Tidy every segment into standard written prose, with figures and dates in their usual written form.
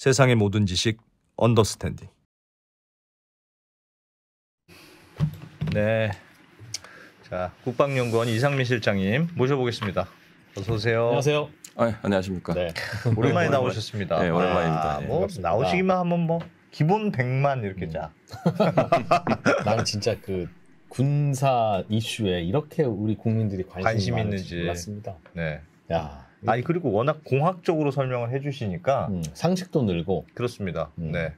세상의 모든 지식 언더스탠딩. 네, 자 국방연구원 이상민 실장님 모셔보겠습니다. 어서 오세요. 안녕하세요. 안녕하십니까. 네. 오랜만에 나오셨습니다. 네, 오랜만입니다. 뭐 나오시기만 하면 뭐 기본 100만 이렇게 자. 나는 진짜 그 군사 이슈에 이렇게 우리 국민들이 관심 있는지 몰랐습니다. 네. 야, 아니 그리고 워낙 공학적으로 설명을 해주시니까 상식도 늘고. 그렇습니다. 네.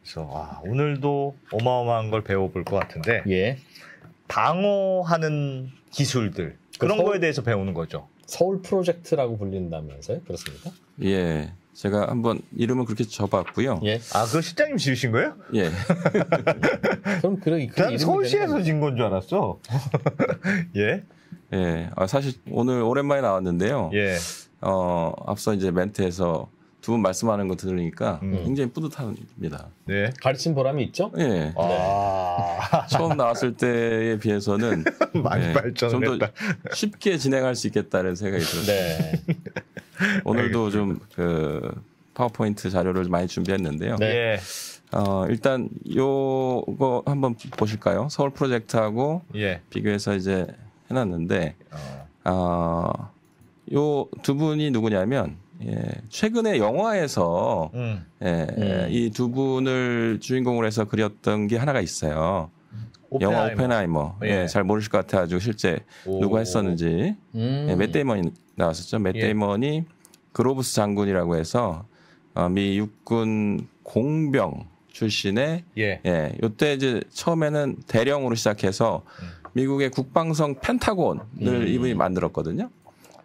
그래서 오늘도 어마어마한 걸 배워볼 것 같은데. 예. 방어하는 기술들 그런 거에 대해서 배우는 거죠. 서울 프로젝트라고 불린다면서요? 그렇습니까? 예, 제가 한번 이름을 그렇게 줘봤고요. 예. 그거 실장님 지으신 거예요? 예. 그럼 난 서울시에서 지은 건 줄 알았어. 예. 예. 사실 오늘 오랜만에 나왔는데요. 예. 앞서 이제 멘트에서 두 분 말씀하는 거 들으니까 굉장히 뿌듯합니다. 네. 가르친 보람이 있죠? 예. 처음 나왔을 때에 비해서는 많이 발전을 좀 했다. 더 쉽게 진행할 수 있겠다는 생각이 들었어요. 네. 오늘도 좀 그 파워포인트 자료를 많이 준비했는데요. 네. 예. 일단 요거 한번 보실까요? 서울 프로젝트하고 예. 비교해서 이제 해놨는데 요 두 분이 누구냐면 최근에 영화에서 이 두 분을 주인공으로 해서 그렸던 게 하나가 있어요. 영화 오펜하이머. 예. 잘 모르실 것 같아가지고 실제 누가 했었는지 맷 데이먼이 나왔었죠. 맷 데이먼이 그로브스 장군이라고 해서 미 육군 공병 출신의 요때 이제 처음에는 대령으로 시작해서 미국의 국방성 펜타곤을 이분이 만들었거든요.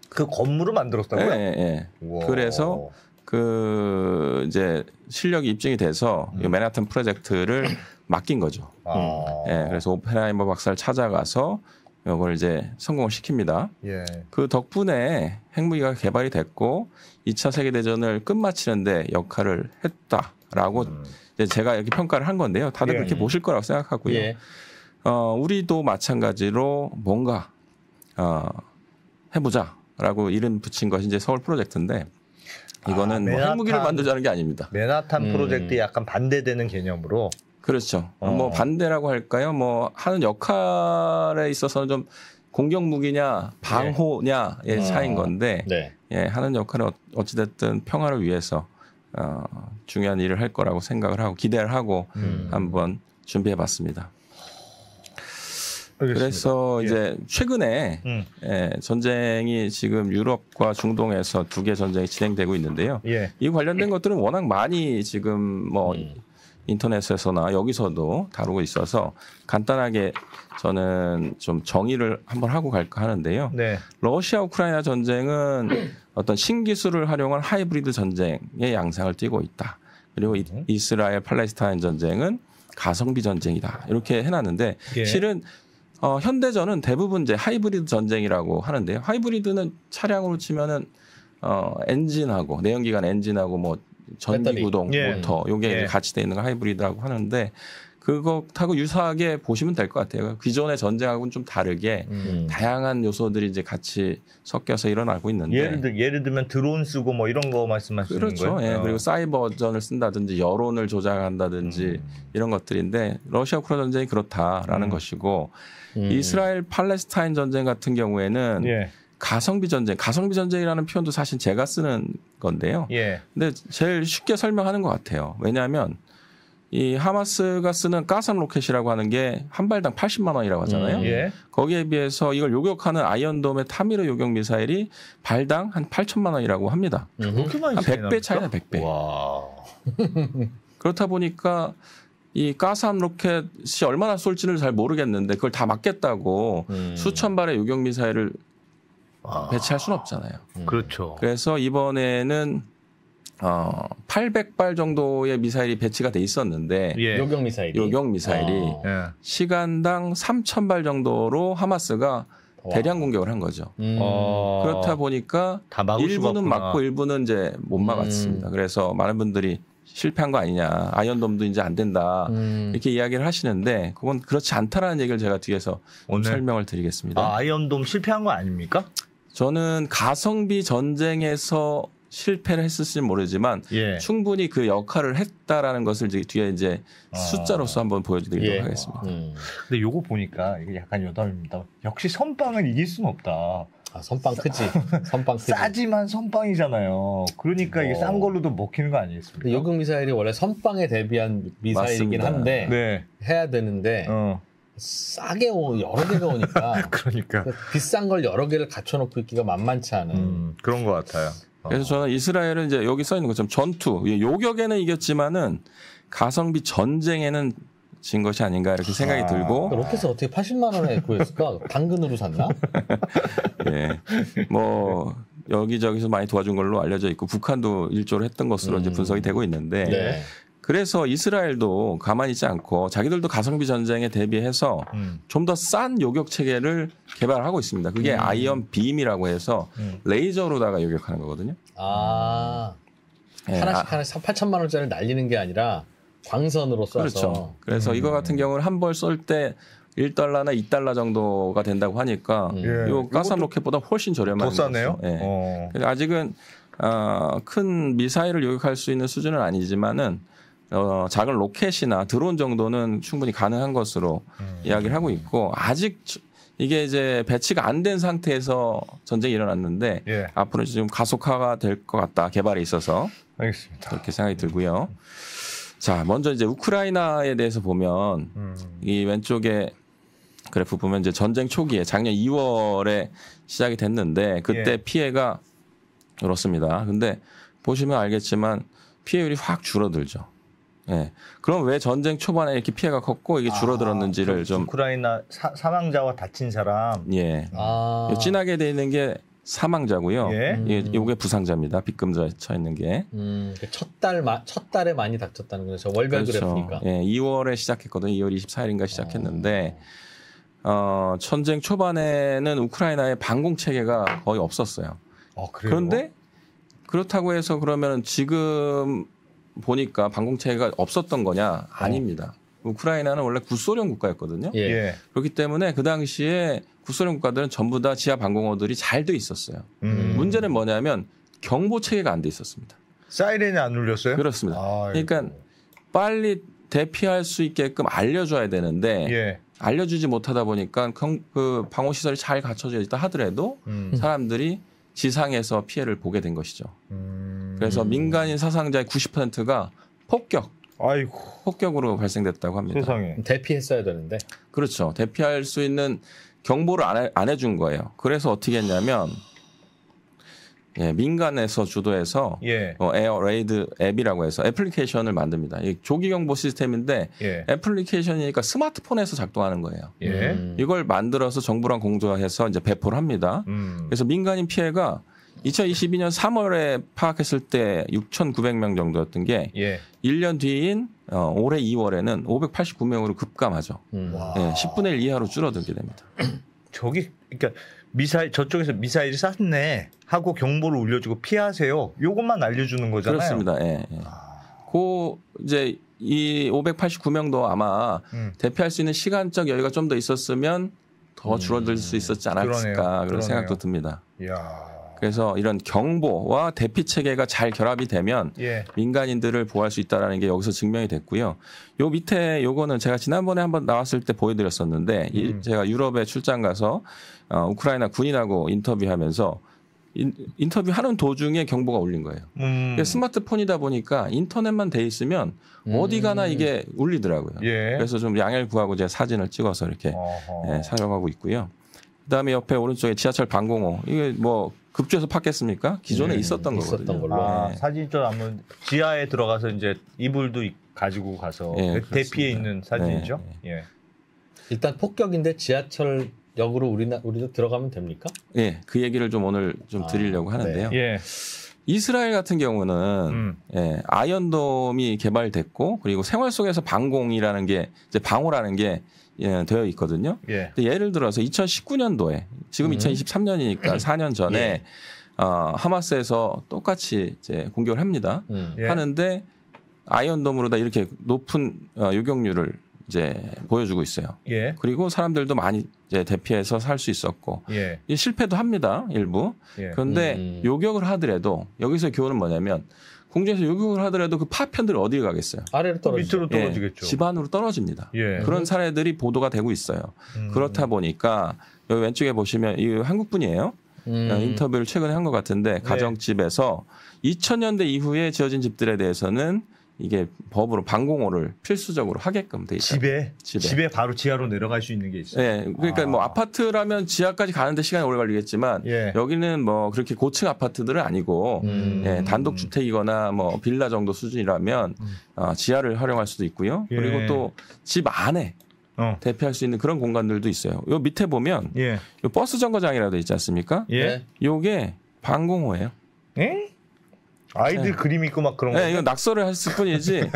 그 건물을 만들었다고요? 예. 그래서 그 이제 실력이 입증이 돼서 이 맨하탄 프로젝트를 맡긴 거죠. 그래서 오펜하이머 박사를 찾아가서 이걸 이제 성공을 시킵니다. 예. 그 덕분에 핵무기가 개발이 됐고 2차 세계대전을 끝마치는데 역할을 했다라고 이제 제가 이렇게 평가를 한 건데요. 다들 그렇게 보실 거라고 생각하고요. 예. 우리도 마찬가지로 뭔가 해보자라고 이름 붙인 것이 이제 서울 프로젝트인데 이거는 뭐 핵무기를 만들자는 게 아닙니다. 맨하탄 프로젝트 약간 반대되는 개념으로. 그렇죠. 뭐 반대라고 할까요? 뭐 하는 역할에 있어서는 좀 공격 무기냐 방호냐의 차이인 건데 하는 역할은 어찌됐든 평화를 위해서 중요한 일을 할 거라고 생각을 하고 기대를 하고 한번 준비해봤습니다. 알겠습니다. 그래서 이제 최근에 전쟁이 지금 유럽과 중동에서 두 개 전쟁이 진행되고 있는데요. 이 관련된 것들은 워낙 많이 지금 뭐 인터넷에서나 여기서도 다루고 있어서 간단하게 저는 좀 정의를 한번 하고 갈까 하는데요. 러시아 우크라이나 전쟁은 어떤 신기술을 활용한 하이브리드 전쟁의 양상을 띠고 있다. 그리고 이스라엘 팔레스타인 전쟁은 가성비 전쟁이다. 이렇게 해놨는데 실은 현대전은 대부분 이제 하이브리드 전쟁이라고 하는데요. 하이브리드는 차량으로 치면은 엔진하고 내연기관 엔진하고 뭐 전기구동 모터 요게 같이 돼 있는 걸 하이브리드라고 하는데 그것하고 유사하게 보시면 될 것 같아요. 기존의 전쟁하고는 좀 다르게 다양한 요소들이 이제 같이 섞여서 일어나고 있는데 예를 들면 드론 쓰고 뭐 이런 거 말씀하시는 그렇죠. 거예요? 그리고 사이버전을 쓴다든지 여론을 조작한다든지 이런 것들인데 러시아 우크라이나 전쟁이 그렇다라는 것이고 이스라엘 팔레스타인 전쟁 같은 경우에는 가성비 전쟁이라는 표현도 사실 제가 쓰는 건데요. 근데 제일 쉽게 설명하는 것 같아요. 왜냐하면 이 하마스가 쓰는 가삼 로켓이라고 하는 게 한 발당 80만 원이라고 하잖아요. 거기에 비해서 이걸 요격하는 아이언돔의 타미르 요격 미사일이 발당 한 8천만 원이라고 합니다. 그렇게 많이 한 100배 차이나 100배. 와. 그렇다 보니까 이 가삼 로켓이 얼마나 쏠지를 잘 모르겠는데 그걸 다 맞겠다고 수천 발의 요격 미사일을 배치할 수는 없잖아요. 그렇죠. 그래서 이번에는 800발 정도의 미사일이 배치가 돼 있었는데 요격 미사일이 시간당 3,000발 정도로 하마스가 대량 공격을 한 거죠. 그렇다 보니까 일부는 맞고 일부는 이제 못 막았습니다. 그래서 많은 분들이 실패한 거 아니냐, 아이언돔도 이제 안 된다 이렇게 이야기를 하시는데 그건 그렇지 않다라는 얘기를 제가 뒤에서 설명을 드리겠습니다. 아이언돔 실패한 거 아닙니까? 저는 가성비 전쟁에서 실패를 했을지 모르지만 예. 충분히 그 역할을 했다라는 것을 뒤에 이제 숫자로서 한번 보여드리도록 예. 하겠습니다. 근데 요거 보니까 이게 약간 여담입니다. 역시 선빵을 이길 수는 없다. 아, 선빵 크지. 선빵 크지. 싸지만 선빵이잖아요. 그러니까 이게 싼 걸로도 먹히는 거 아니겠습니까? 요격 미사일이 원래 선빵에 대비한 미사일이긴 맞습니다. 한데 네. 해야 되는데 싸게 여러 개가 오니까 그러니까 비싼 걸 여러 개를 갖춰놓고 있기가 만만치 않은 그런 것 같아요. 그래서 저는 이스라엘은 이제 여기 써 있는 것처럼 전투, 요격에는 이겼지만은 가성비 전쟁에는 진 것이 아닌가 이렇게 생각이 들고. 로켓을 어떻게 80만 원에 구했을까? 당근으로 샀나? 예, 뭐 여기저기서 많이 도와준 걸로 알려져 있고 북한도 일조를 했던 것으로 이제 분석이 되고 있는데. 네. 그래서 이스라엘도 가만히 있지 않고 자기들도 가성비 전쟁에 대비해서 좀 더 싼 요격 체계를 개발하고 있습니다. 그게 아이언 빔이라고 해서 레이저로다가 요격하는 거거든요. 아, 예, 하나씩 8천만 원짜리 날리는 게 아니라 광선으로 쏴서. 그렇죠. 그래서 이거 같은 경우는 한 벌 쏠 때 1달러나 2달러 정도가 된다고 하니까 이 가스함 로켓보다 훨씬 저렴한 더 싸네요. 예. 그래서 아직은 큰 미사일을 요격할 수 있는 수준은 아니지만은 작은 로켓이나 드론 정도는 충분히 가능한 것으로 이야기를 하고 있고 아직 이게 이제 배치가 안 된 상태에서 전쟁이 일어났는데 앞으로 좀 가속화가 될 것 같다. 개발에 있어서. 알겠습니다. 그렇게 생각이 들고요. 자, 먼저 이제 우크라이나에 대해서 보면 이 왼쪽에 그래프 보면 이제 전쟁 초기에 작년 2월에 시작이 됐는데 그때 피해가 이렇습니다. 근데 보시면 알겠지만 피해율이 확 줄어들죠. 예. 그럼 왜 전쟁 초반에 이렇게 피해가 컸고 이게 줄어들었는지를 좀 우크라이나 사망자와 다친 사람. 예. 진하게 돼 있는 게 사망자고요. 이게 부상자입니다. 빗금자 쳐 있는 게. 첫 달에 많이 다쳤다는 거죠. 월별 그렇죠. 그래프니까. 예, 2월에 시작했거든요. 2월 24일인가 시작했는데 전쟁 초반에는 우크라이나의 방공 체계가 거의 없었어요. 그런데 그렇다고 해서 그러면 지금 보니까 방공 체계가 없었던 거냐? 아닙니다. 우크라이나는 원래 구소련 국가였거든요. 그렇기 때문에 그 당시에 구소련 국가들은 전부 다 지하 방공호들이 잘 돼 있었어요. 문제는 뭐냐면 경보 체계가 안 돼 있었습니다. 사이렌이 안 울렸어요? 그렇습니다. 그러니까 빨리 대피할 수 있게끔 알려줘야 되는데 알려주지 못하다 보니까 그 방호 시설이 잘 갖춰져 있다 하더라도 사람들이 지상에서 피해를 보게 된 것이죠. 그래서 민간인 사상자의 90%가 폭격으로 발생됐다고 합니다. 세상에. 대피했어야 되는데. 그렇죠. 대피할 수 있는 경보를 안 해준 거예요. 그래서 어떻게 했냐면 민간에서 주도해서 에어 레이드 앱이라고 해서 애플리케이션을 만듭니다. 조기 경보 시스템인데 애플리케이션이니까 스마트폰에서 작동하는 거예요. 이걸 만들어서 정부랑 공조해서 이제 배포를 합니다. 그래서 민간인 피해가 2022년 3월에 파악했을 때 6,900명 정도였던 게 1년 뒤인 올해 2월에는 589명으로 급감하죠. 10분의 1 이하로 줄어들게 됩니다. 그러니까 저쪽에서 미사일이 쐈네 하고 경보를 울려주고 피하세요. 요것만 알려주는 거잖아요. 그렇습니다. 이제 이 589명도 아마 대피할 수 있는 시간적 여유가 좀 더 있었으면 더 줄어들 수 있었지 않았을까 그런 생각도 듭니다. 그래서 이런 경보와 대피 체계가 잘 결합이 되면 민간인들을 보호할 수 있다는 게 여기서 증명이 됐고요. 요 밑에 요거는 제가 지난번에 한번 나왔을 때 보여드렸었는데 제가 유럽에 출장 가서 우크라이나 군인하고 인터뷰하면서 인터뷰하는 도중에 경보가 울린 거예요. 스마트폰이다 보니까 인터넷만 돼 있으면 어디 가나 이게 울리더라고요. 그래서 좀 양해를 구하고 제가 사진을 찍어서 이렇게 사용하고 있고요. 그다음에 옆에 오른쪽에 지하철 방공호 이게 뭐 급주해서 팠겠습니까? 기존에 있었던 거거든요. 사진도 한번 지하에 들어가서 이제 이불도 가지고 가서 대피해 있는 사진이죠. 일단 폭격인데 지하철역으로 우리도 들어가면 됩니까? 그 얘기를 좀 오늘 좀 드리려고 하는데요. 이스라엘 같은 경우는 아이언돔이 개발됐고 그리고 생활 속에서 방공이라는 게 이제 방호라는 게 되어 있거든요. 예를 들어서 2019년도에 지금 2023년이니까 4년 전에 하마스에서 똑같이 이제 공격을 합니다. 하는데 아이언돔으로다 이렇게 높은 요격률을 이제 보여주고 있어요. 예. 그리고 사람들도 많이 이제 대피해서 살 수 있었고 예. 실패도 합니다. 일부. 예. 그런데 요격을 하더라도 여기서 교훈은 뭐냐면 공중에서 요격을 하더라도 그 파편들이 어디에 가겠어요? 아래로 떨어지죠. 밑으로 떨어지겠죠. 예, 집 안으로 떨어집니다. 예. 그런 사례들이 보도가 되고 있어요. 그렇다 보니까 여기 왼쪽에 보시면 이 한국분이에요. 인터뷰를 최근에 한 것 같은데 가정집에서 2000년대 이후에 지어진 집들에 대해서는 이게 법으로 방공호를 필수적으로 하게끔 돼 있어요. 집에 바로 지하로 내려갈 수 있는 게 있어요. 네, 그러니까 뭐 아파트라면 지하까지 가는데 시간이 오래 걸리겠지만 여기는 뭐 그렇게 고층 아파트들은 아니고 단독 주택이거나 뭐 빌라 정도 수준이라면 지하를 활용할 수도 있고요. 그리고 또 집 안에 대피할 수 있는 그런 공간들도 있어요. 요 밑에 보면 요 버스 정거장이라도 있지 않습니까? 요게 방공호예요. 아이들 그림 있고 막 그런 거. 네, 이거 낙서를 했을 뿐이지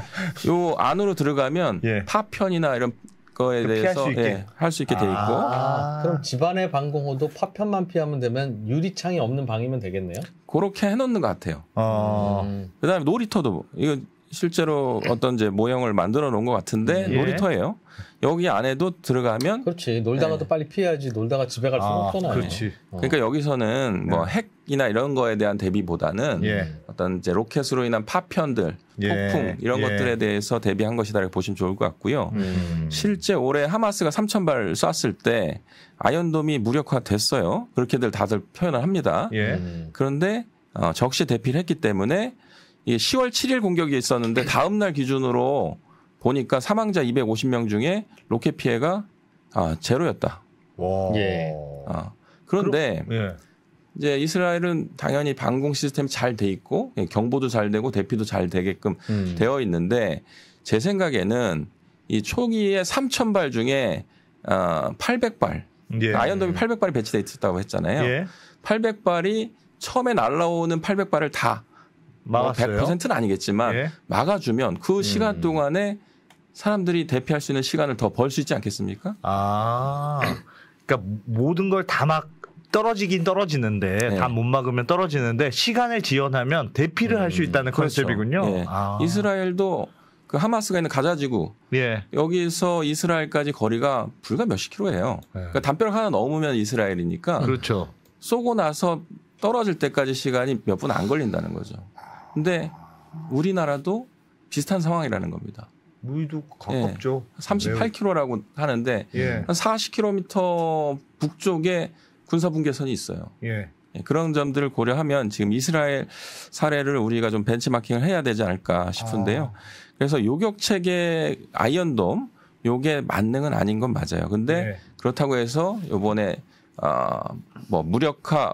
요 안으로 들어가면 파편이나 이런 거에 대해서 할 수 있게 돼 있고. 그럼 집안의 방공호도 파편만 피하면 되면 유리창이 없는 방이면 되겠네요. 그렇게 해놓는 것 같아요. 그다음에 놀이터도 이거 실제로 어떤 이제 모형을 만들어 놓은 것 같은데 놀이터예요. 여기 안에도 들어가면 그렇지. 놀다가도 빨리 피해야지. 놀다가 집에 갈 수는 없잖아요. 그렇지. 그러니까 여기서는 뭐 핵이나 이런 거에 대한 대비보다는 어떤 이제 로켓으로 인한 파편들, 폭풍 이런 것들에 대해서 대비한 것이다 이렇게 보시면 좋을 것 같고요. 실제 올해 하마스가 3,000발 쐈을 때 아이언돔이 무력화됐어요. 그렇게들 다들 표현을 합니다. 그런데 적시 대피를 했기 때문에 이게 10월 7일 공격이 있었는데 다음 날 기준으로 보니까 사망자 250명 중에 로켓 피해가 제로였다. 그런데 이제 이스라엘은 당연히 방공 시스템이 잘 돼 있고 경보도 잘 되고 대피도 잘 되게끔 되어 있는데 제 생각에는 이 초기에 3,000발 중에 800발 아이언돔이 800발이 배치돼 있었다고 했잖아요. 800발이 처음에 날라오는 800발을 다 막았어요. 100%는 아니겠지만 막아주면 그 시간 동안에 사람들이 대피할 수 있는 시간을 더 벌 수 있지 않겠습니까? 그러니까 모든 걸 다 막 떨어지긴 떨어지는데 다 못 막으면 떨어지는데 시간을 지연하면 대피를 할 수 있다는 컨셉이군요. 이스라엘도 그 하마스가 있는 가자지구 여기서 이스라엘까지 거리가 불과 몇십 킬로예요. 그러니까 담벼락 하나 넘으면 이스라엘이니까 그렇죠. 쏘고 나서 떨어질 때까지 시간이 몇 분 안 걸린다는 거죠. 근데 우리나라도 비슷한 상황이라는 겁니다. 우리도 가깝죠. 38km라고 하는데 한 40km 북쪽에 군사분계선이 있어요. 그런 점들을 고려하면 지금 이스라엘 사례를 우리가 좀 벤치마킹을 해야 되지 않을까 싶은데요. 그래서 요격체계 아이언돔 요게 만능은 아닌 건 맞아요. 근데 그렇다고 해서 요번에 뭐 무력화,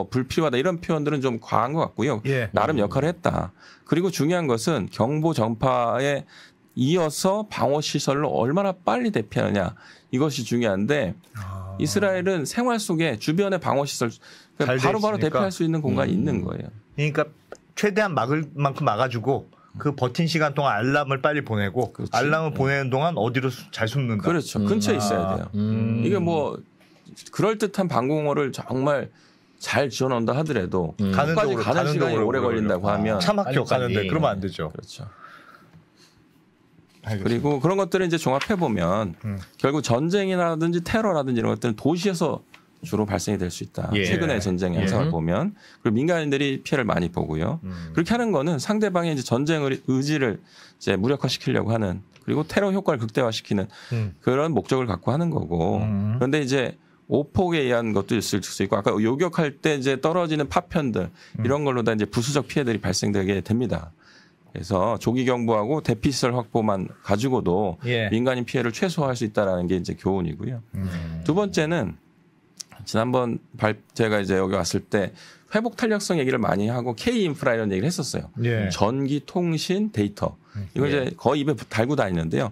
불필요하다 이런 표현들은 좀 과한 것 같고요. 나름 역할을 했다. 그리고 중요한 것은 경보 전파에 이어서 방어 시설로 얼마나 빨리 대피하느냐 이것이 중요한데 이스라엘은 생활 속에 주변의 방어 시설 바로바로 대피할 수 있는 공간이 있는 거예요. 그러니까 최대한 막을 만큼 막아주고 그 버틴 시간 동안 알람을 빨리 보내고 알람을 보내는 동안 어디로 잘 숨는다. 그렇죠. 근처에 있어야 돼요. 이게 뭐 그럴듯한 방공호를 정말 잘 지어놓는다 하더라도 끝까지 가는 시간이 오래 걸린다고 하면 차 막혀 가는데 그러면 안 되죠. 그렇죠. 그리고 그런 것들을 이제 종합해 보면 결국 전쟁이라든지 테러라든지 이런 것들은 도시에서 주로 발생이 될 수 있다. 최근의 전쟁 양상을 보면 그리고 민간인들이 피해를 많이 보고요. 그렇게 하는 거는 상대방의 이제 전쟁 의지를 이제 무력화시키려고 하는 그리고 테러 효과를 극대화시키는 그런 목적을 갖고 하는 거고. 그런데 이제 오폭에 의한 것도 있을 수 있고 아까 요격할 때 이제 떨어지는 파편들 이런 걸로 다 이제 부수적 피해들이 발생되게 됩니다. 그래서 조기 경보하고 대피 시설 확보만 가지고도 민간인 피해를 최소화할 수 있다라는 게 이제 교훈이고요. 두 번째는 지난번 제가 이제 여기 왔을 때 회복 탄력성 얘기를 많이 하고 K 인프라 이런 얘기를 했었어요. 전기, 통신, 데이터. 이거 이제 거의 입에 달고 다니는데요.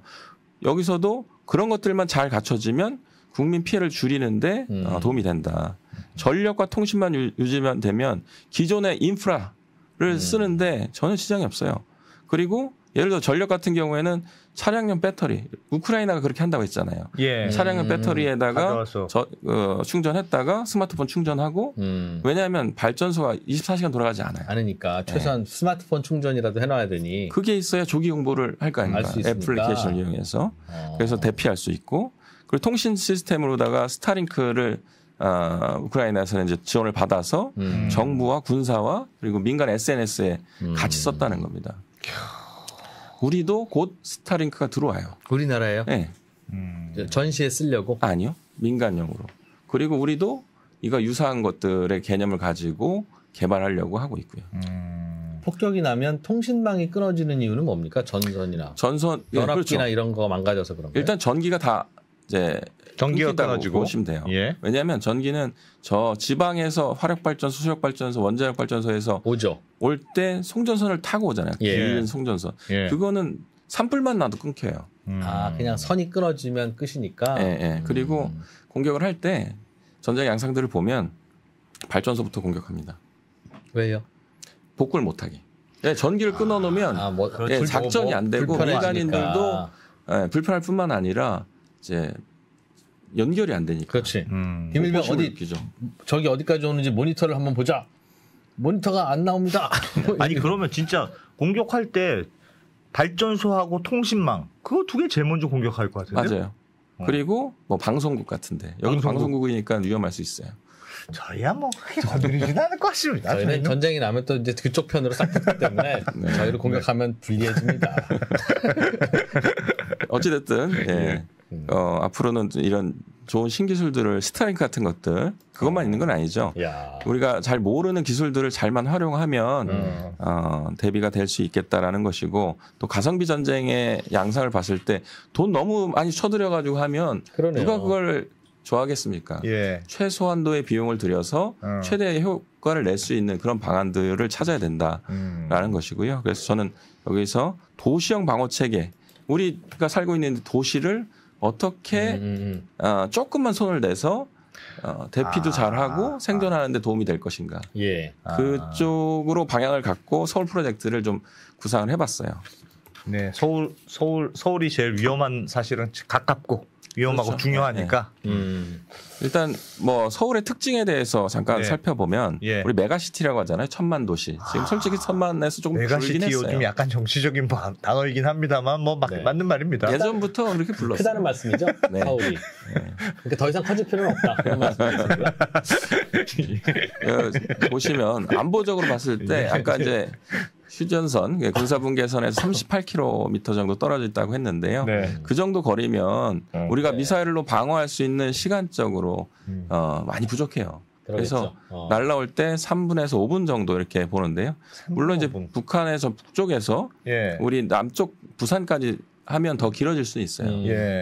여기서도 그런 것들만 잘 갖춰지면 국민 피해를 줄이는데 도움이 된다. 전력과 통신만 유지만 되면 기존의 인프라를 쓰는데 전혀 지장이 없어요. 그리고 예를 들어 전력 같은 경우에는 차량용 배터리 우크라이나가 그렇게 한다고 했잖아요. 예. 차량용 배터리에다가 충전했다가 스마트폰 충전하고 왜냐하면 발전소가 24시간 돌아가지 않아요. 않으니까 최소한 스마트폰 충전이라도 해놔야 되니 그게 있어야 조기 공부를 할 거 아닙니까? 애플리케이션을 이용해서 그래서 대피할 수 있고 그리고 통신 시스템으로다가 스타링크를 우크라이나에서는 이제 지원을 받아서 정부와 군사와 그리고 민간 SNS에 같이 썼다는 겁니다. 우리도 곧 스타링크가 들어와요. 우리나라에요? 네. 전시에 쓰려고? 아니요. 민간용으로. 그리고 우리도 이거 유사한 것들의 개념을 가지고 개발하려고 하고 있고요. 폭격이 나면 통신망이 끊어지는 이유는 뭡니까? 전선이나 연합기나 그렇죠. 이런 거 망가져서 그런 거예요? 일단 전기가 다 이제 전기가 끊어지고 보시면 돼요. 예. 왜냐하면 전기는 저 지방에서 화력발전소, 수력발전소, 원자력발전소에서 오죠. 올 때 송전선을 타고 오잖아요. 긴 송전선. 그거는 산불만 나도 끊겨요. 그냥 선이 끊어지면 끝이니까. 그리고 공격을 할 때 전쟁 양상들을 보면 발전소부터 공격합니다. 왜요? 복구를 못하게. 전기를 끊어놓으면 작전이 안 되고 민간인들도 불편할 뿐만 아니라 이제 연결이 안 되니까. 그렇지. 김일병 저기 어디까지 오는지 모니터를 한번 보자. 모니터가 안 나옵니다. 아니 그러면 진짜 공격할 때 발전소하고 통신망 그거 두 개 제일 먼저 공격할 것 같은데. 맞아요. 그리고 뭐 방송국 같은데 여기 방송국이니까 위험할 수 있어요. 저희야 뭐 크게 건드리지는 않을 것 같습니다. 저희는 전쟁이 나면 또 이제 그쪽 편으로 싹 붙기 때문에 저희를 공격하면 불리해집니다. 어찌됐든 앞으로는 이런 좋은 신기술들을 스타링크 같은 것들 그것만 있는 건 아니죠. 우리가 잘 모르는 기술들을 잘만 활용하면 대비가 될 수 있겠다라는 것이고 또 가성비 전쟁의 양상을 봤을 때 돈 너무 많이 쳐들여가지고 하면 누가 그걸 좋아하겠습니까? 최소한도의 비용을 들여서 최대의 효과를 낼 수 있는 그런 방안들을 찾아야 된다라는 것이고요. 그래서 저는 여기서 도시형 방어 체계 우리가 살고 있는 도시를 어떻게 조금만 손을 내서 대피도 잘하고 생존하는 데 도움이 될 것인가. 그쪽으로 방향을 갖고 서울 프로젝트를 좀 구상을 해봤어요. 네, 서울이 제일 위험한 사실은 가깝고 위험하고 그렇죠. 중요하니까. 일단 뭐 서울의 특징에 대해서 잠깐 살펴보면 우리 메가시티라고 하잖아요. 천만 도시. 지금 솔직히 천만에서 조금 줄긴 했어요. 요즘 약간 정치적인 단어이긴 합니다만 뭐 맞는 말입니다. 예전부터 그렇게 불렀어요. 크다는 말씀이죠. 서울이. 그러니까 더 이상 커질 필요는 없다. 그런 말씀이십니까? 보시면 안보적으로 봤을 때 아까 이제 휴전선, 군사분계선에서 38km 정도 떨어져 있다고 했는데요. 그 정도 거리면 우리가 미사일로 방어할 수 있는 시간적으로 많이 부족해요. 그래서 날라올 때 3분에서 5분 정도 이렇게 보는데요. 물론 이제 북한에서 북쪽에서 우리 남쪽 부산까지 하면 더 길어질 수 있어요.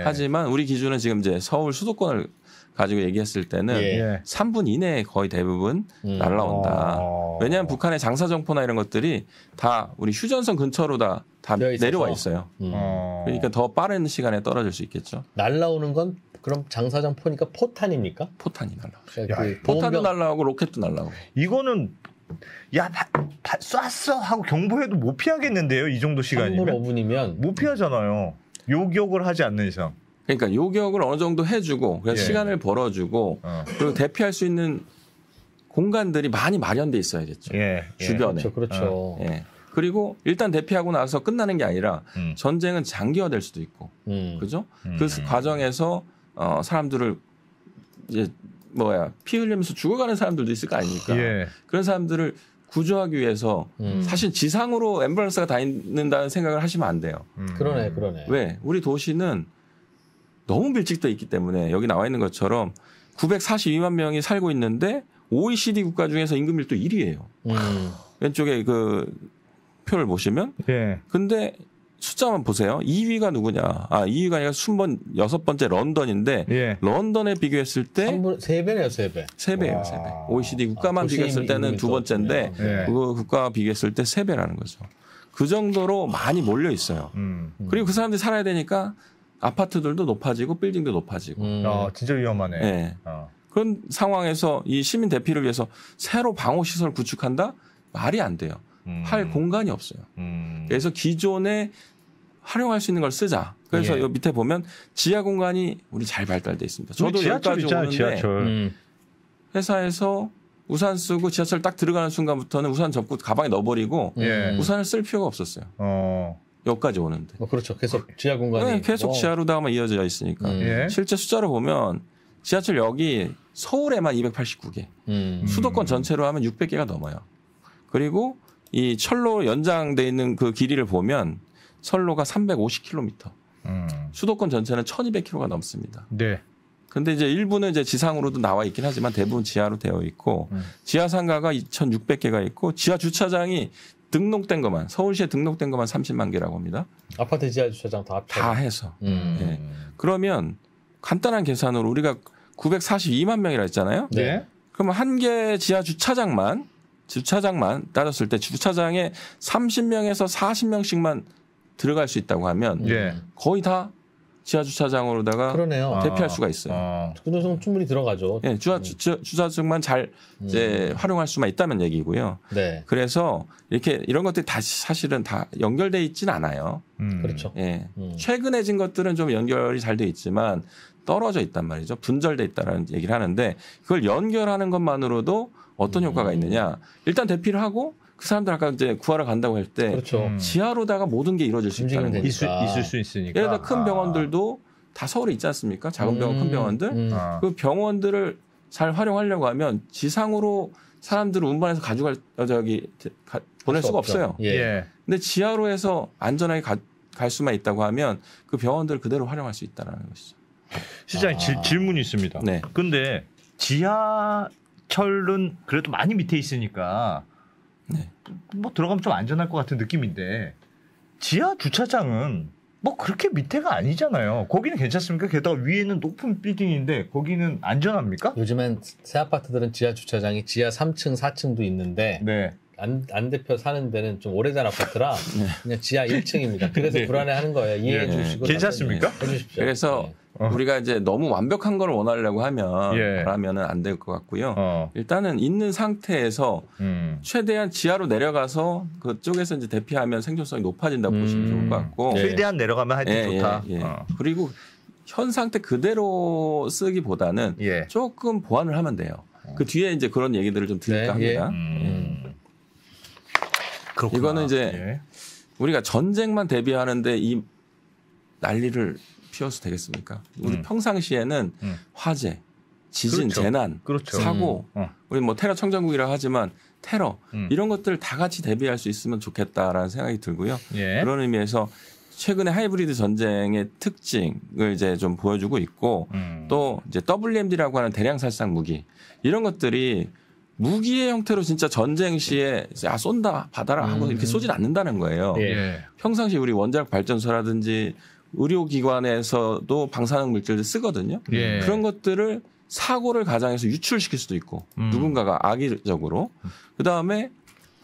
하지만 우리 기준은 지금 이제 서울 수도권을 가지고 얘기했을 때는 3분 이내에 거의 대부분 날라온다. 왜냐하면 북한의 장사정포나 이런 것들이 다 우리 휴전선 근처로 다 내려와 있어요. 그러니까 더 빠른 시간에 떨어질 수 있겠죠. 날라오는 건 그럼 장사정포니까 포탄입니까? 포탄이 날라오죠. 포탄도 날라오고 로켓도 날라오고. 이거는 쐈어 하고 경보해도 못 피하겠는데요. 이 정도 시간이면. 3분 5분이면 못 피하잖아요. 요격을 하지 않는 이상. 그러니까 요격을 어느 정도 해주고 그래서 시간을 벌어주고 그리고 대피할 수 있는 공간들이 많이 마련돼 있어야겠죠. 주변에. 그렇죠. 그리고 일단 대피하고 나서 끝나는 게 아니라 전쟁은 장기화될 수도 있고, 그죠? 그 과정에서 사람들을 이제 피 흘리면서 죽어가는 사람들도 있을 거 아닙니까? 그런 사람들을 구조하기 위해서 사실 지상으로 앰뷸런스가 다닌다는 생각을 하시면 안 돼요. 그러네. 왜? 우리 도시는 너무 밀집돼 있기 때문에 여기 나와 있는 것처럼 942만 명이 살고 있는데 OECD 국가 중에서 임금 밀도 1위예요. 왼쪽에 그 표를 보시면. 근데 숫자만 보세요. 2위가 누구냐? 2위가 아니라 순번 6번째 런던인데 런던에 비교했을 때 3배네요, 3배. 3배예요, 3배. OECD 국가만 비교했을 때는 두 번째인데 그 국가와 비교했을 때 3배라는 거죠. 그 정도로 많이 몰려 있어요. 그리고 그 사람들이 살아야 되니까 아파트들도 높아지고 빌딩도 높아지고. 진짜 위험하네. 그런 상황에서 이 시민 대피를 위해서 새로 방어시설 구축한다? 말이 안 돼요. 할 공간이 없어요. 그래서 기존의 활용할 수 있는 걸 쓰자. 그래서 요 밑에 보면 지하 공간이 우리 잘 발달돼 있습니다. 저도 여기까지 오는데 지하철. 회사에서 우산 쓰고 지하철 딱 들어가는 순간부터는 우산 접고 가방에 넣어버리고 우산을 쓸 필요가 없었어요. 여기까지 오는데. 그렇죠. 계속 지하 공간이. 계속 지하로다가만 이어져 있으니까. 실제 숫자로 보면 지하철역이 서울에만 289개, 수도권 전체로 하면 600개가 넘어요. 그리고 이 철로 연장돼 있는 그 길이를 보면 선로가 350km, 수도권 전체는 1200km가 넘습니다. 네. 근데 이제 일부는 이제 지상으로도 나와 있긴 하지만 대부분 지하로 되어 있고 지하 상가가 2,600개가 있고 지하 주차장이 등록된 것만 서울시에 등록된 것만 30만 개라고 합니다. 아파트 지하 주차장 다 해서. 네. 그러면 간단한 계산으로 우리가 942만 명이라 했잖아요. 네. 그러면 한 개 지하 주차장만 따졌을 때 주차장에 30명에서 40명씩만 들어갈 수 있다고 하면 거의 다 지하 주차장으로다가 그러네요. 대피할 수가 있어요. 그 정도면 충분히 들어가죠. 네, 주차장만 잘 이제 활용할 수만 있다면 얘기고요. 네. 그래서 이런 것들이 다 사실은 다 연결돼 있지는 않아요. 그렇죠. 예. 최근에 진 것들은 좀 연결이 잘 돼 있지만 떨어져 있단 말이죠. 분절돼 있다라는 얘기를 하는데 그걸 연결하는 것만으로도 어떤 효과가 있느냐? 일단 대피를 하고 그 사람들 아까 이제 구하러 간다고 할 때 그렇죠. 지하로다가 모든 게 이루어질 수 있다는 거죠. 있을 수 있으니까. 예를 들어 큰 병원들도 다 서울에 있지 않습니까? 작은 병원, 큰 병원들. 그 병원들을 잘 활용하려고 하면 지상으로 사람들을 운반해서 보낼 수가 없어요. 근데 지하로 해서 안전하게 갈 수만 있다고 하면 그 병원들을 그대로 활용할 수 있다는 것이죠. 시장님 질문이 있습니다. 네. 근데 지하철은 그래도 많이 밑에 있으니까 뭐 들어가면 좀 안전할 것 같은 느낌인데 지하 주차장은 뭐 그렇게 밑에가 아니잖아요. 거기는 괜찮습니까? 게다가 위에는 높은 빌딩인데 거기는 안전합니까? 요즘엔 새 아파트들은 지하 주차장이 지하 3층, 4층도 있는데 안 대표 사는 데는 좀 오래된 아파트라 그냥 지하 1층입니다. 그래서 불안해하는 거예요. 이해해 주시고 괜찮습니까? 해주십시오. 그래서 우리가 이제 너무 완벽한 걸 원하려고 하면은 안 될 것 같고요. 일단은 있는 상태에서 최대한 지하로 내려가서 그쪽에서 이제 대피하면 생존성이 높아진다고 보시면 좋을 것 같고 최대한 내려가면 하여튼 좋다. 그리고 현 상태 그대로 쓰기보다는 조금 보완을 하면 돼요. 그 뒤에 이제 그런 얘기들을 좀 드릴까 합니다. 그렇구나. 이거는 이제 우리가 전쟁만 대비하는데 이 난리를 피워서 되겠습니까? 우리 평상시에는 화재, 지진, 재난, 사고, 우리 뭐 테러 청정국이라고 하지만 테러 이런 것들 다 같이 대비할 수 있으면 좋겠다라는 생각이 들고요. 그런 의미에서 최근에 하이브리드 전쟁의 특징을 이제 좀 보여주고 있고 또 이제 WMD라고 하는 대량 살상 무기 이런 것들이 무기의 형태로 진짜 전쟁 시에 쏜다 받아라 하고 이렇게 쏘진 않는다는 거예요. 평상시 우리 원자력 발전소라든지 의료기관에서도 방사능 물질을 쓰거든요. 그런 것들을 사고를 가장해서 유출시킬 수도 있고 누군가가 악의적으로 그다음에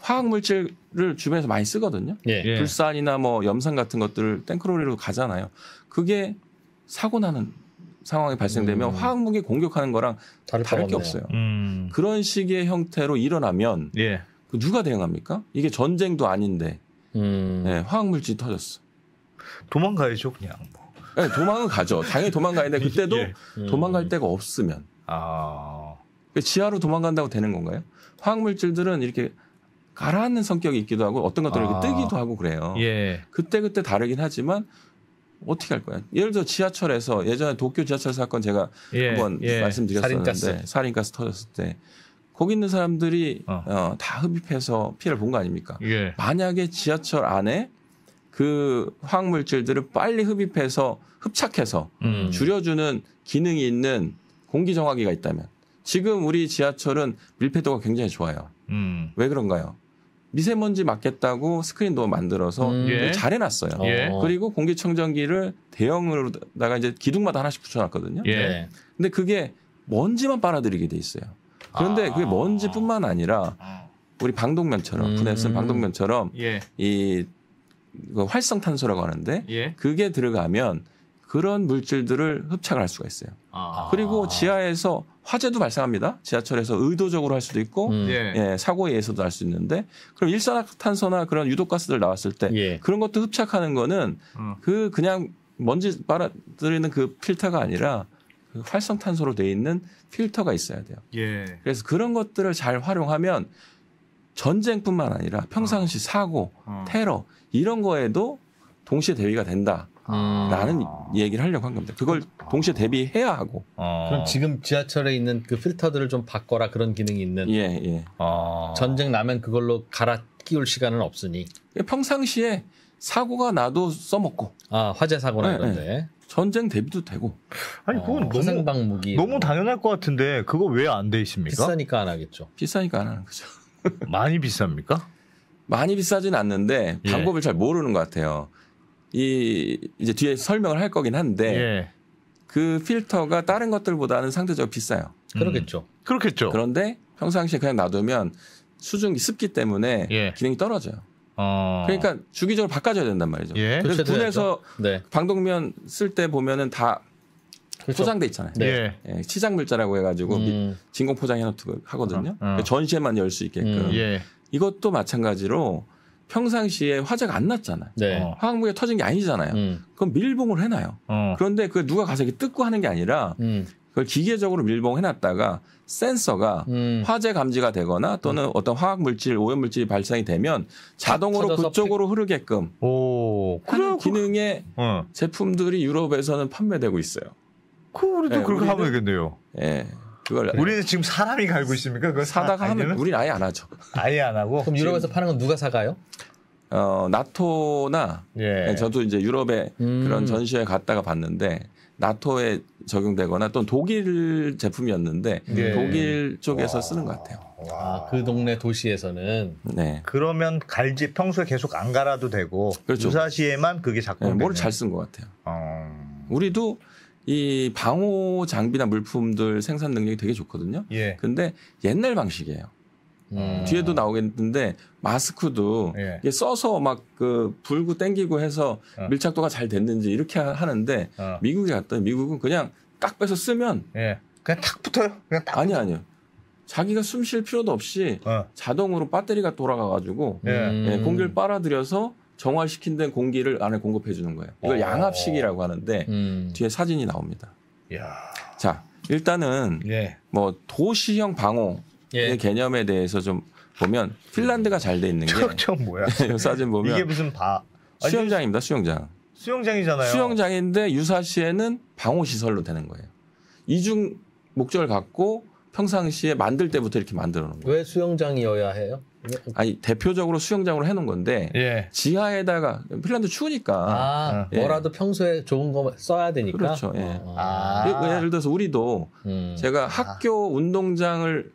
화학물질을 주변에서 많이 쓰거든요. 불산이나 뭐 염산 같은 것들을 탱크로리로 가잖아요. 그게 사고 나는 상황이 발생되면 화학무기 공격하는 거랑 다를 게 없어요. 그런 식의 형태로 일어나면 그 누가 대응합니까? 이게 전쟁도 아닌데 화학물질이 터졌어. 도망가야죠 그냥. 네, 도망은 가죠. 당연히 도망가야 돼. 그때도 도망갈 데가 없으면. 지하로 도망간다고 되는 건가요? 화학물질들은 이렇게 가라앉는 성격이 있기도 하고 어떤 것들은 이렇게 뜨기도 하고 그래요. 그때 다르긴 하지만 어떻게 할 거야? 예를 들어 지하철에서 예전에 도쿄 지하철 사건 제가 한번 말씀드렸었는데 살인가스 터졌을 때 거기 있는 사람들이 다 흡입해서 피해를 본 거 아닙니까? 만약에 지하철 안에 그 화학물질들을 빨리 흡착해서 줄여주는 기능이 있는 공기정화기가 있다면 지금 우리 지하철은 밀폐도가 굉장히 좋아요. 왜 그런가요? 미세먼지 막겠다고 스크린도 만들어서 잘 해놨어요. 그리고 공기청정기를 대형으로다가 이제 기둥마다 하나씩 붙여놨거든요. 근데 그게 먼지만 빨아들이게 돼 있어요. 그런데 그게 먼지뿐만 아니라 우리 방독면처럼 분해 쓴 방독면처럼 이 활성탄소라고 하는데 그게 들어가면 그런 물질들을 흡착을 할 수가 있어요. 그리고 지하에서 화재도 발생합니다. 지하철에서 의도적으로 할 수도 있고 예, 사고에 의해서도 할 수 있는데 그럼 일산화탄소나 그런 유독가스들 나왔을 때 그런 것도 흡착하는 거는 그냥 먼지 빨아들이는 그 필터가 아니라 그 활성탄소로 돼 있는 필터가 있어야 돼요. 그래서 그런 것들을 잘 활용하면 전쟁뿐만 아니라 평상시 사고, 테러 이런 거에도 동시에 대비가 된다라는 얘기를 하려고 한 겁니다. 그걸 동시에 대비해야 하고. 그럼 지금 지하철에 있는 그 필터들을 좀 바꿔라 그런 기능이 있는. 전쟁 나면 그걸로 갈아 끼울 시간은 없으니. 평상시에 사고가 나도 써먹고. 화재 사고나 이런데. 전쟁 대비도 되고. 아니 그건 너무 당연할 것 같은데 그거 왜 안 돼 있습니까? 비싸니까 안 하겠죠. 비싸니까 안 하는 거죠. 많이 비쌉니까? 많이 비싸진 않는데 방법을 잘 모르는 것 같아요. 이제 뒤에 설명을 할 거긴 한데 그 필터가 다른 것들보다는 상대적으로 비싸요. 그렇겠죠. 그런데 평상시에 그냥 놔두면 수증기 습기 때문에 기능이 떨어져요. 그러니까 주기적으로 바꿔줘야 된단 말이죠. 그래서 군에서 방독면 쓸 때 보면은 다 포장돼 있잖아요. 치장물자라고 해가지고 진공 포장해놓고 하거든요. 전시에만 열 수 있게끔. 이것도 마찬가지로 평상시에 화재가 안 났잖아요. 화학무기가 터진 게 아니잖아요. 그럼 밀봉을 해놔요. 그런데 그 누가 가서 이렇게 뜯고 하는 게 아니라 그걸 기계적으로 밀봉해놨다가 센서가 화재 감지가 되거나 또는 어떤 화학물질, 오염물질이 발생이 되면 자동으로 그쪽으로 흐르게끔 하는 기능의 제품들이 유럽에서는 판매되고 있어요. 우리도 그렇게 하면 되겠네요. 그걸 우리는 지금 사람이 갈고 있습니까? 그걸 사다가 하면 우리는 아예 안 하죠. 아예 안 하고. 그럼 유럽에서 파는 건 누가 사가요? 나토나 저도 이제 유럽에 그런 전시회 갔다가 봤는데 나토에 적용되거나 또는 독일 제품이었는데 독일 쪽에서 쓰는 것 같아요. 그 동네 도시에서는. 그러면 갈지 평소에 계속 안 갈아도 되고 유사시에만 그게 작동되네. 뭐를 잘 쓴 것 같아요. 우리도 이 방호 장비나 물품들 생산 능력이 되게 좋거든요. 근데 옛날 방식이에요. 뒤에도 나오겠는데 마스크도 이게 써서 막 그 불고 땡기고 해서 밀착도가 잘 됐는지 이렇게 하는데 미국에 갔더니 미국은 그냥 딱 빼서 쓰면 그냥 탁 붙어요. 그냥 딱. 아니요. 자기가 숨 쉴 필요도 없이 자동으로 배터리가 돌아가가지고 공기를 빨아들여서 정화시킨 데 공기를 안에 공급해 주는 거예요. 이걸 양압식이라고 하는데 뒤에 사진이 나옵니다. 자, 일단은 뭐 도시형 방호의 개념에 대해서 좀 보면 핀란드가 잘 돼 있는 게 뭐야? 이 사진 보면 이게 무슨 수영장입니다. 수영장. 수영장이잖아요. 수영장인데 유사시에는 방호 시설로 되는 거예요. 이중 목적을 갖고 평상시에 만들 때부터 이렇게 만들어 놓은 거예요. 왜 수영장이어야 해요? 아니 대표적으로 수영장으로 해놓은 건데 지하에다가 핀란드 추우니까 뭐라도 평소에 좋은 거 써야 되니까. 그렇죠. 예를 들어서 우리도 제가 학교 운동장을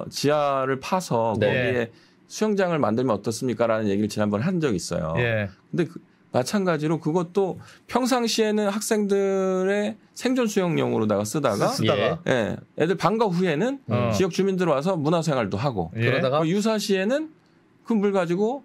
지하를 파서 거기에 수영장을 만들면 어떻습니까라는 얘기를 지난번에 한 적이 있어요. 근데 마찬가지로 그것도 평상시에는 학생들의 생존 수영용으로다가 쓰다가 애들 방과 후에는 지역 주민들 와서 문화생활도 하고 그러다가 유사시에는 그 물 가지고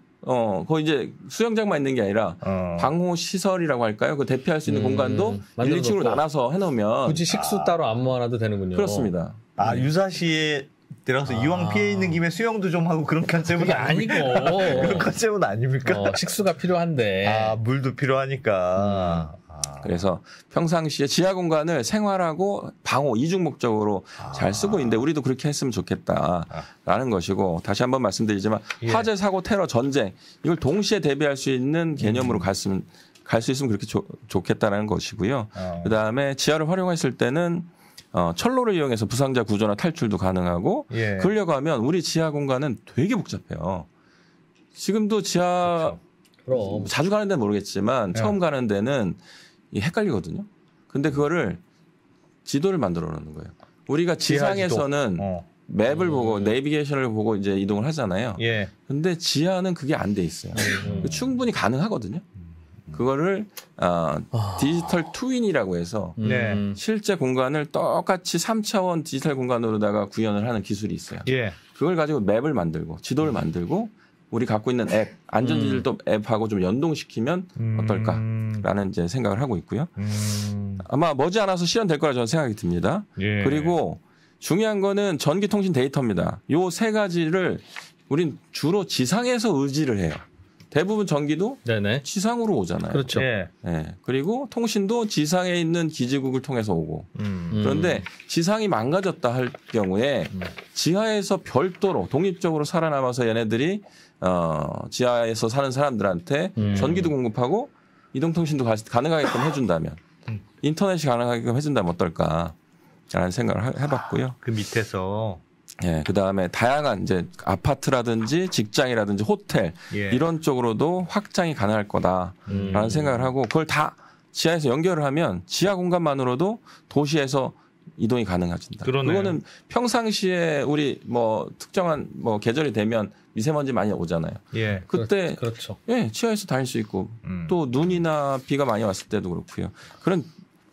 거기 이제 수영장만 있는 게 아니라 방호 시설이라고 할까요? 그 대피할 수 있는 공간도 1, 2층으로 나눠서 해놓으면 굳이 식수 따로 안 모아놔도 되는군요. 그렇습니다. 유사시에 들어가서 이왕 피해 있는 김에 수영도 좀 하고 그런 컨셉은 아니고 그런 컨셉은 아닙니까? 식수가 필요한데 물도 필요하니까. 그래서 평상시에 지하 공간을 생활하고 방호 이중 목적으로 잘 쓰고 있는데 우리도 그렇게 했으면 좋겠다라는 것이고 다시 한번 말씀드리지만 화재, 사고, 테러, 전쟁 이걸 동시에 대비할 수 있는 개념으로 갈 수 있으면 그렇게 좋겠다라는 것이고요. 그다음에 지하를 활용했을 때는 철로를 이용해서 부상자 구조나 탈출도 가능하고 그러려고 하면 우리 지하 공간은 되게 복잡해요. 지금도 지하 자주 가는 데는 모르겠지만 처음 가는 데는 헷갈리거든요. 근데 그거를 지도를 만들어 놓는 거예요. 우리가 지상에서는 맵을 보고 내비게이션을 보고 이제 이동을 하잖아요. 근데 지하는 그게 안 돼 있어요. 충분히 가능하거든요. 그거를 디지털 트윈이라고 해서 실제 공간을 똑같이 3차원 디지털 공간으로다가 구현을 하는 기술이 있어요. 그걸 가지고 맵을 만들고 지도를 만들고 우리 갖고 있는 앱, 안전지질도 앱하고 좀 연동시키면 어떨까라는 이제 생각을 하고 있고요. 아마 머지않아서 실현될 거라 저는 생각이 듭니다. 예. 그리고 중요한 거는 전기통신 데이터입니다. 요 세 가지를 우린 주로 지상에서 의지를 해요. 대부분 전기도 네네. 지상으로 오잖아요. 그렇죠. 예. 예. 그리고 통신도 지상에 있는 기지국을 통해서 오고. 그런데 지상이 망가졌다 할 경우에 지하에서 별도로 독립적으로 살아남아서 얘네들이 지하에서 사는 사람들한테 전기도 공급하고 이동통신도 가능하게끔 해준다면 인터넷이 가능하게끔 해준다면 어떨까라는 생각을 해봤고요. 그 밑에서 예, 그 다음에 다양한 이제 아파트라든지 직장이라든지 호텔 예. 이런 쪽으로도 확장이 가능할 거다라는 생각을 하고 그걸 다 지하에서 연결을 하면 지하 공간만으로도 도시에서 이동이 가능해진다. 그러네요. 그거는 평상시에 우리 뭐 특정한 뭐 계절이 되면 미세먼지 많이 오잖아요. 예. 그때 그렇죠. 예, 지하에서 다닐 수 있고 또 눈이나 비가 많이 왔을 때도 그렇고요. 그런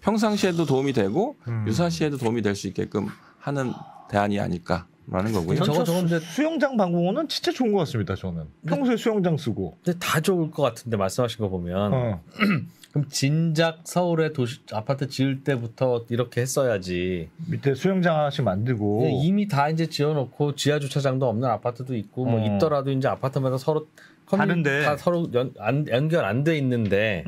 평상시에도 도움이 되고 유사시에도 도움이 될 수 있게끔 하는 대안이 아닐까라는 거고요. 저거 수영장 방공호는 진짜 좋은 것 같습니다. 저는 평소에 수영장 쓰고. 근데 다 좋을 것 같은데 말씀하신 거 보면 그럼 진작 서울에 아파트 지을 때부터 이렇게 했어야지. 밑에 수영장 하나씩 만들고 이미 다 이제 지어놓고 지하 주차장도 없는 아파트도 있고 뭐 있더라도 이제 아파트마다 서로 하는데 다 서로 연결 안 돼 있는데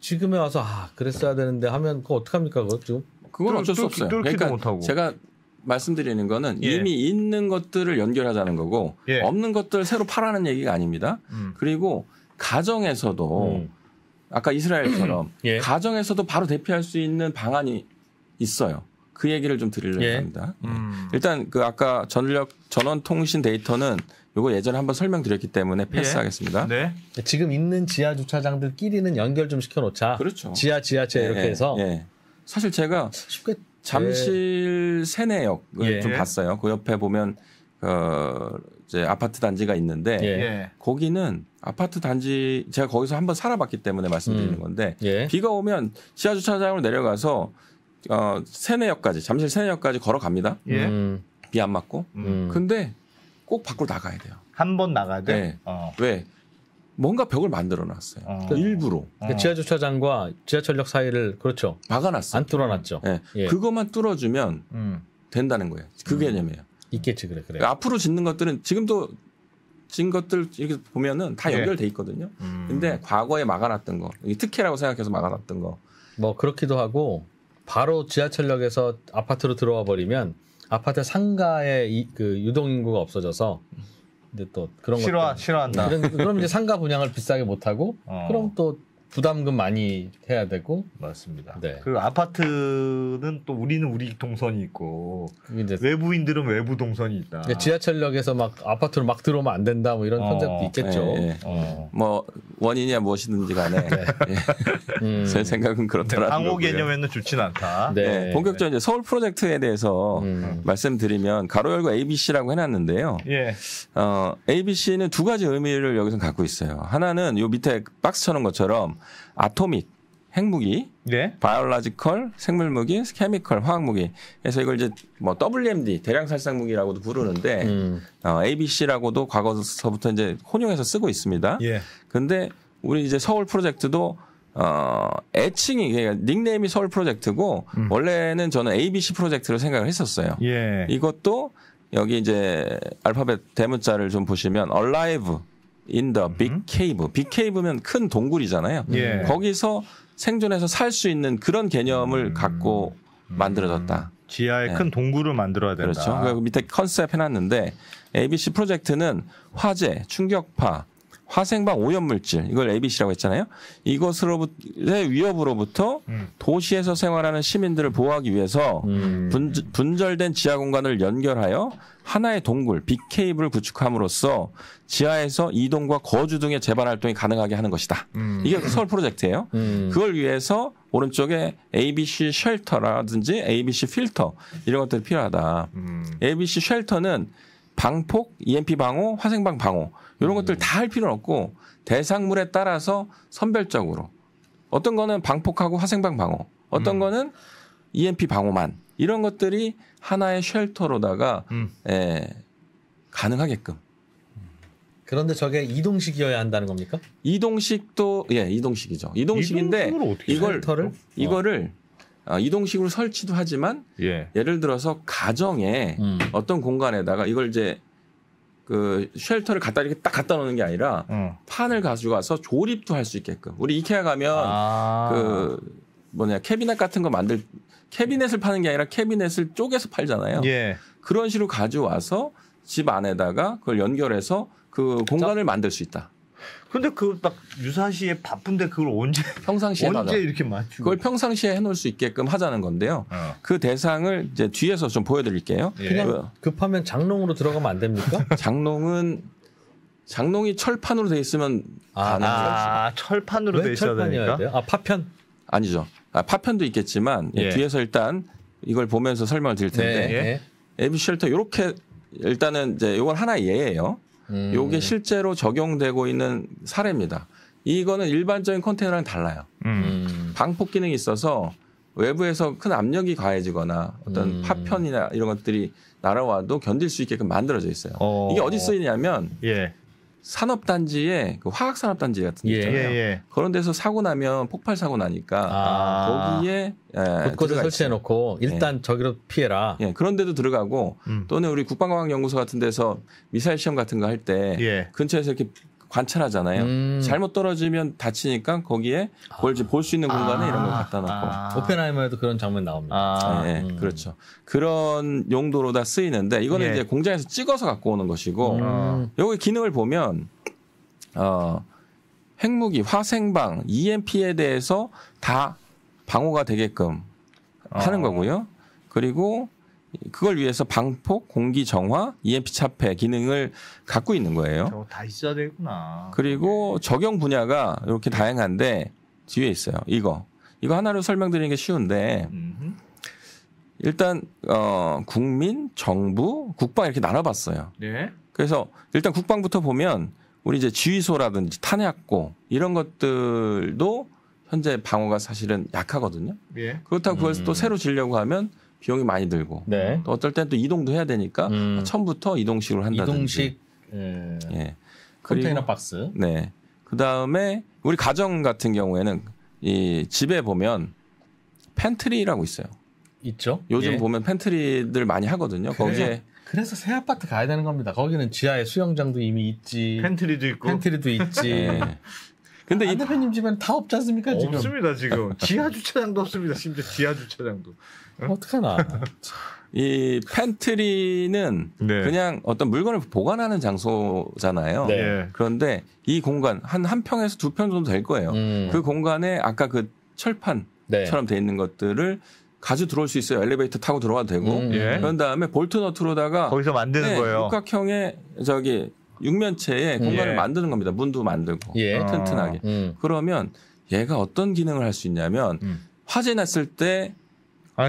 지금에 와서 그랬어야 되는데 하면 그거 어떡합니까 그거 지금? 그건 어쩔 수 없어요. 그러니까 못하고. 제가 말씀드리는 거는 예. 이미 있는 것들을 연결하자는 거고 예. 없는 것들 새로 팔아는 얘기가 아닙니다. 그리고 가정에서도 아까 이스라엘처럼 예. 가정에서도 바로 대피할 수 있는 방안이 있어요. 그 얘기를 좀 드리려고 예. 합니다. 일단 그 아까 전원 통신 데이터는 요거 예전에 한번 설명드렸기 때문에 패스하겠습니다. 예. 네. 지금 있는 지하 주차장들끼리는 연결 좀 시켜놓자. 그렇죠. 지하철 이렇게 해서. 예. 사실 제가 쉽게 잠실 세내역을 예. 좀 봤어요. 그 옆에 보면 이제 아파트 단지가 있는데 예. 거기는 아파트 단지 제가 거기서 한번 살아봤기 때문에 말씀드리는 건데 예. 비가 오면 지하 주차장으로 내려가서 세내역까지 잠실 세내역까지 걸어갑니다. 예. 비 안 맞고. 근데 꼭 밖으로 나가야 돼요. 한 번 나가야 돼. 네. 왜? 뭔가 벽을 만들어 놨어요. 일부러. 그러니까 지하 주차장과 지하철역 사이를 그렇죠. 막아놨어요. 안 뚫어놨죠. 네. 예. 그것만 뚫어주면 된다는 거예요. 그 개념이에요. 있겠지 그래. 앞으로 짓는 것들은 지금도 진 것들 이렇게 보면은 다 연결돼 있거든요. 근데 과거에 막아놨던 거, 특혜라고 생각해서 막아놨던 거. 뭐 그렇기도 하고 바로 지하철역에서 아파트로 들어와 버리면 아파트 상가에 그 유동 인구가 없어져서. 근데 또 그런 싫어한다. 그럼 이제 상가 분양을 비싸게 못 하고 그럼 또 부담금 많이 해야 되고 맞습니다. 네. 그리고 아파트는 또 우리는 우리 동선이 있고 이제 외부인들은 외부 동선이 있다. 그러니까 지하철역에서 막 아파트로 막 들어오면 안 된다 뭐 이런 컨셉도 있겠죠. 네. 뭐 원인이야 무엇이든지 간에 네. 제 생각은 그렇더라고요. 방호 개념에는 좋지는 않다. 네. 본격적으로 이제 서울 프로젝트에 대해서 말씀드리면 가로 열고 ABC라고 해놨는데요. 예. ABC는 두 가지 의미를 여기서 갖고 있어요. 하나는 요 밑에 박스 쳐놓은 것처럼 아토믹 핵무기, 네. 바이올로지컬 생물무기, 케미컬 화학무기. 그래서 이걸 이제 뭐 WMD 대량살상무기라고도 부르는데 ABC라고도 과거서부터 이제 혼용해서 쓰고 있습니다. 예. 근데 우리 이제 서울 프로젝트도 애칭이 그러니까 닉네임이 서울 프로젝트고 원래는 저는 ABC 프로젝트로 생각을 했었어요. 예. 이것도 여기 이제 알파벳 대문자를 좀 보시면 Alive in the Big Cave. Big Cave면 큰 동굴이잖아요. 예. 거기서 생존해서 살 수 있는 그런 개념을 갖고 만들어졌다. 지하에 네. 큰 동굴을 만들어야 된다. 그렇죠. 그리고 밑에 컨셉 해놨는데 ABC 프로젝트는 화재, 충격파, 화생방 오염물질 이걸 ABC라고 했잖아요. 이것으로부터의 위협으로부터 도시에서 생활하는 시민들을 보호하기 위해서 분절된 지하 공간을 연결하여 하나의 동굴, 빅케이브를 구축함으로써 지하에서 이동과 거주 등의 재반 활동이 가능하게 하는 것이다. 이게 서울 프로젝트예요. 그걸 위해서 오른쪽에 ABC 쉘터라든지 ABC 필터 이런 것들이 필요하다. ABC 쉘터는 방폭, EMP 방호, 화생방 방호 이런 것들 다 할 필요는 없고 대상물에 따라서 선별적으로 어떤 거는 방폭하고 화생방 방호, 어떤 거는 EMP 방호만 이런 것들이 하나의 쉘터로다가 가능하게끔 그런데 저게 이동식이어야 한다는 겁니까? 이동식도 이동식이죠. 이동식인데 이거를 이동식으로 설치도 하지만 예를 들어서 가정에 어떤 공간에다가 이걸 이제 그 쉘터를 이렇게 딱 갖다 놓는 게 아니라 판을 가져가서 조립도 할 수 있게끔. 우리 이케아 가면 캐비넷 같은 거 캐비넷을 파는 게 아니라 캐비넷을 쪼개서 팔잖아요. 그런 식으로 가져와서 집 안에다가 그걸 연결해서 그 공간을 만들 수 있다. 근데 그 딱 유사시에 바쁜데 그걸 평상시에 이렇게 맞추고 그걸 평상시에 해놓을 수 있게끔 하자는 건데요. 그 대상을 이제 뒤에서 좀 보여드릴게요. 그냥 급하면 장롱으로 들어가면 안 됩니까? 장롱이 철판으로 돼 있으면 가능해요. 철판으로 돼 있어야 되니까? 파편? 아니죠. 파편도 있겠지만 뒤에서 일단 이걸 보면서 설명을 드릴 텐데 에비 쉘터 이렇게 일단은 이제 이건 하나의 예예요. 요게 실제로 적용되고 있는 사례입니다. 이거는 일반적인 컨테이너랑 달라요. 방폭 기능이 있어서 외부에서 큰 압력이 가해지거나 어떤 파편이나 이런 것들이 날아와도 견딜 수 있게끔 만들어져 있어요. 이게 어디 쓰이냐면 산업단지에 그 화학산업단지 같은 데 있잖아요. 그런 데서 사고 나면 폭발 사고 나니까 거기에 곳곳에 설치해놓고 일단 저기로 피해라. 그런 데도 들어가고 또는 우리 국방과학연구소 같은 데서 미사일 시험 같은 거 할 때 근처에서 이렇게 관찰하잖아요. 잘못 떨어지면 다치니까 거기에 뭘 볼 수 있는 공간에 이런 걸 갖다 놓고. 오펜하이머에도 그런 장면 나옵니다. 그렇죠. 그런 용도로 다 쓰이는데 이거는 이제 공장에서 찍어서 갖고 오는 것이고 여기 기능을 보면 핵무기, 화생방, EMP에 대해서 다 방어가 되게끔 하는 거고요. 그리고 그걸 위해서 방폭, 공기 정화, EMP 차폐 기능을 갖고 있는 거예요. 저거 다 있어야 되구나. 그리고 적용 분야가 이렇게 다양한데 뒤에 있어요. 이거 하나로 설명드리는 게 쉬운데 일단 국민, 정부, 국방 이렇게 나눠봤어요. 그래서 일단 국방부터 보면 우리 이제 지휘소라든지 탄약고 이런 것들도 현재 방어가 사실은 약하거든요. 그렇다고 그걸 또 새로 지려고 하면 비용이 많이 들고 또 어떨 땐 또 이동도 해야 되니까 처음부터 이동식으로 한다든지. 이동식 컨테이너 박스. 그 다음에 우리 가정 같은 경우에는 이 집에 보면 팬트리라고 있어요. 있죠. 요즘 보면 팬트리들 많이 하거든요. 거기에 그래서 새 아파트 가야 되는 겁니다. 거기는 지하에 수영장도 이미 있지. 팬트리도 있지. 근데 안 대표님 집에는 다 없지 않습니까? 지금? 없습니다 지금. 지하 주차장도 없습니다. 심지어 지하 주차장도. 어떡하나. 이 팬트리는 그냥 어떤 물건을 보관하는 장소잖아요. 그런데 이 공간 한 평에서 2평 정도 될 거예요. 그 공간에 아까 그 철판처럼 돼 있는 것들을 가지고 들어올 수 있어요. 엘리베이터 타고 들어가도 되고. 그런 다음에 볼트 너트로다가 거기서 만드는 거예요. 육각형의 육면체에 공간을 만드는 겁니다. 문도 만들고 튼튼하게. 그러면 얘가 어떤 기능을 할 수 있냐면 화재 났을 때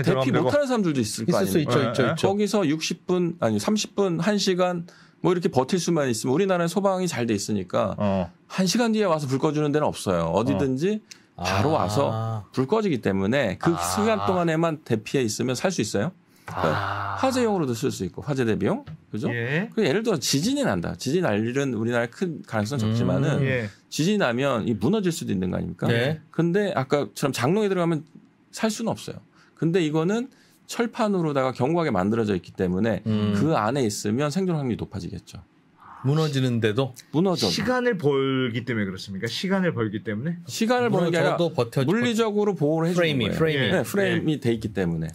대피 못하는 사람들도 있을 거 아닙니까? 있죠. 거기서 60분 아니 30분 1시간 뭐 이렇게 버틸 수만 있으면 우리나라에 소방이 잘 돼 있으니까 1시간 뒤에 와서 불 꺼주는 데는 없어요. 어디든지 바로 와서 불 꺼지기 때문에 그 시간 동안에만 대피해 있으면 살 수 있어요. 그러니까 화재용으로도 쓸 수 있고 화재 대비용, 그죠? 예를 들어 지진이 난다. 지진 날 일은 우리나라에 큰 가능성 적지만은 지진이 나면 이 무너질 수도 있는 거 아닙니까? 근데 아까처럼 장롱에 들어가면 살 수는 없어요. 근데 이거는 철판으로다가 견고하게 만들어져 있기 때문에 그 안에 있으면 생존 확률이 높아지겠죠. 무너지는데도 시간을 벌기 때문에 그렇습니까? 시간을 벌기 때문에 시간을 버는 게 아니라 물리적으로 보호를 해주는 거예요. 프레임이 돼 있기 때문에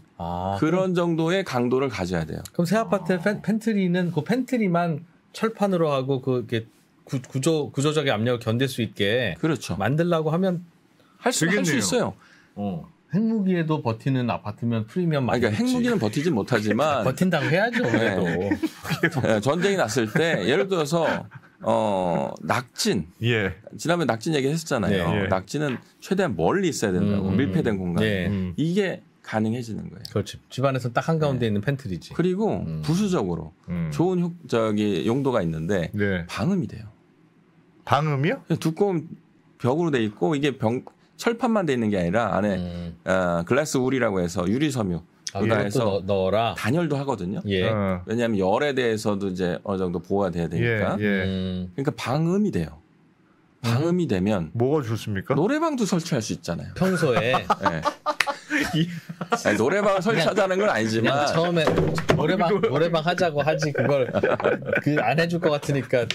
그런 정도의 강도를 가져야 돼요. 그럼 새 아파트 팬트리는 그 팬트리만 철판으로 하고 그게 구조적인 압력을 견딜 수 있게 만들라고 하면 할 수 있어요. 핵무기에도 버티는 아파트면 프리미엄 많이 그러니까 핵무기는 버티진 못하지만 버틴다고 해야죠. 그래도 전쟁이 났을 때 예를 들어서 낙진 지난번에 낙진 얘기했었잖아요. 낙진은 최대한 멀리 있어야 된다고 밀폐된 공간 이게 가능해지는 거예요. 그렇지. 집안에서 딱 한가운데 있는 팬트리지. 그리고 부수적으로 좋은 용도가 있는데 방음이 돼요. 방음이요? 두꺼운 벽으로 돼 있고 이게 철판만 돼 있는 게 아니라 안에 글라스 울이라고 해서 유리 섬유 구단에서 넣어라. 단열도 하거든요. 예. 왜냐하면 열에 대해서도 이제 어느 정도 보호가 돼야 되니까. 그러니까 방음이 돼요. 방음이 되면 뭐가 좋습니까? 노래방도 설치할 수 있잖아요. 평소에 아니, 노래방 설치하자는 건 아니지만 처음에 노래방 하자고 하지 그걸 안 해줄 것 같으니까.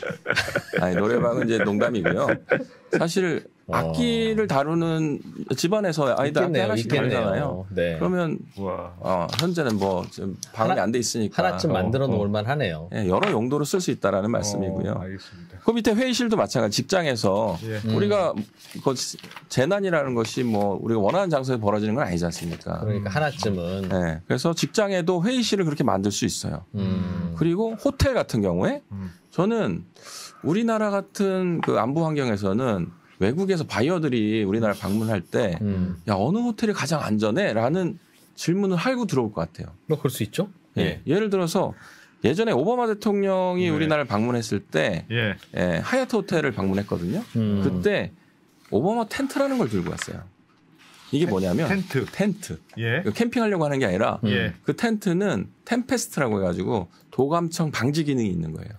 아니 노래방은 이제 농담이고요. 사실 악기를 다루는 집안에서 아이들 악기 하나씩 다루잖아요. 네. 그러면 현재는 뭐 지금 방음이 안 돼 있으니까 하나쯤 만들어 놓을 만하네요. 네, 여러 용도로 쓸 수 있다라는 말씀이고요. 알겠습니다. 그 밑에 회의실도 마찬가지. 직장에서 우리가 그 재난이라는 것이 뭐 우리가 원하는 장소에 벌어지는 건 아니지 않습니까? 그러니까 하나쯤은. 네, 그래서 직장에도 회의실을 그렇게 만들 수 있어요. 그리고 호텔 같은 경우에 저는 우리나라 같은 그 안보 환경에서는 외국에서 바이어들이 우리나라 방문할 때, 야, 어느 호텔이 가장 안전해? 라는 질문을 하고 들어올 것 같아요. 뭐, 그럴 수 있죠? 예. 예를 들어서 예전에 오바마 대통령이 우리나라를 방문했을 때, 하얏트 호텔을 방문했거든요. 그때 오바마 텐트라는 걸 들고 왔어요. 이게 뭐냐면 텐트. 캠핑하려고 하는 게 아니라 그 텐트는 템페스트라고 해가지고 도감청 방지 기능이 있는 거예요.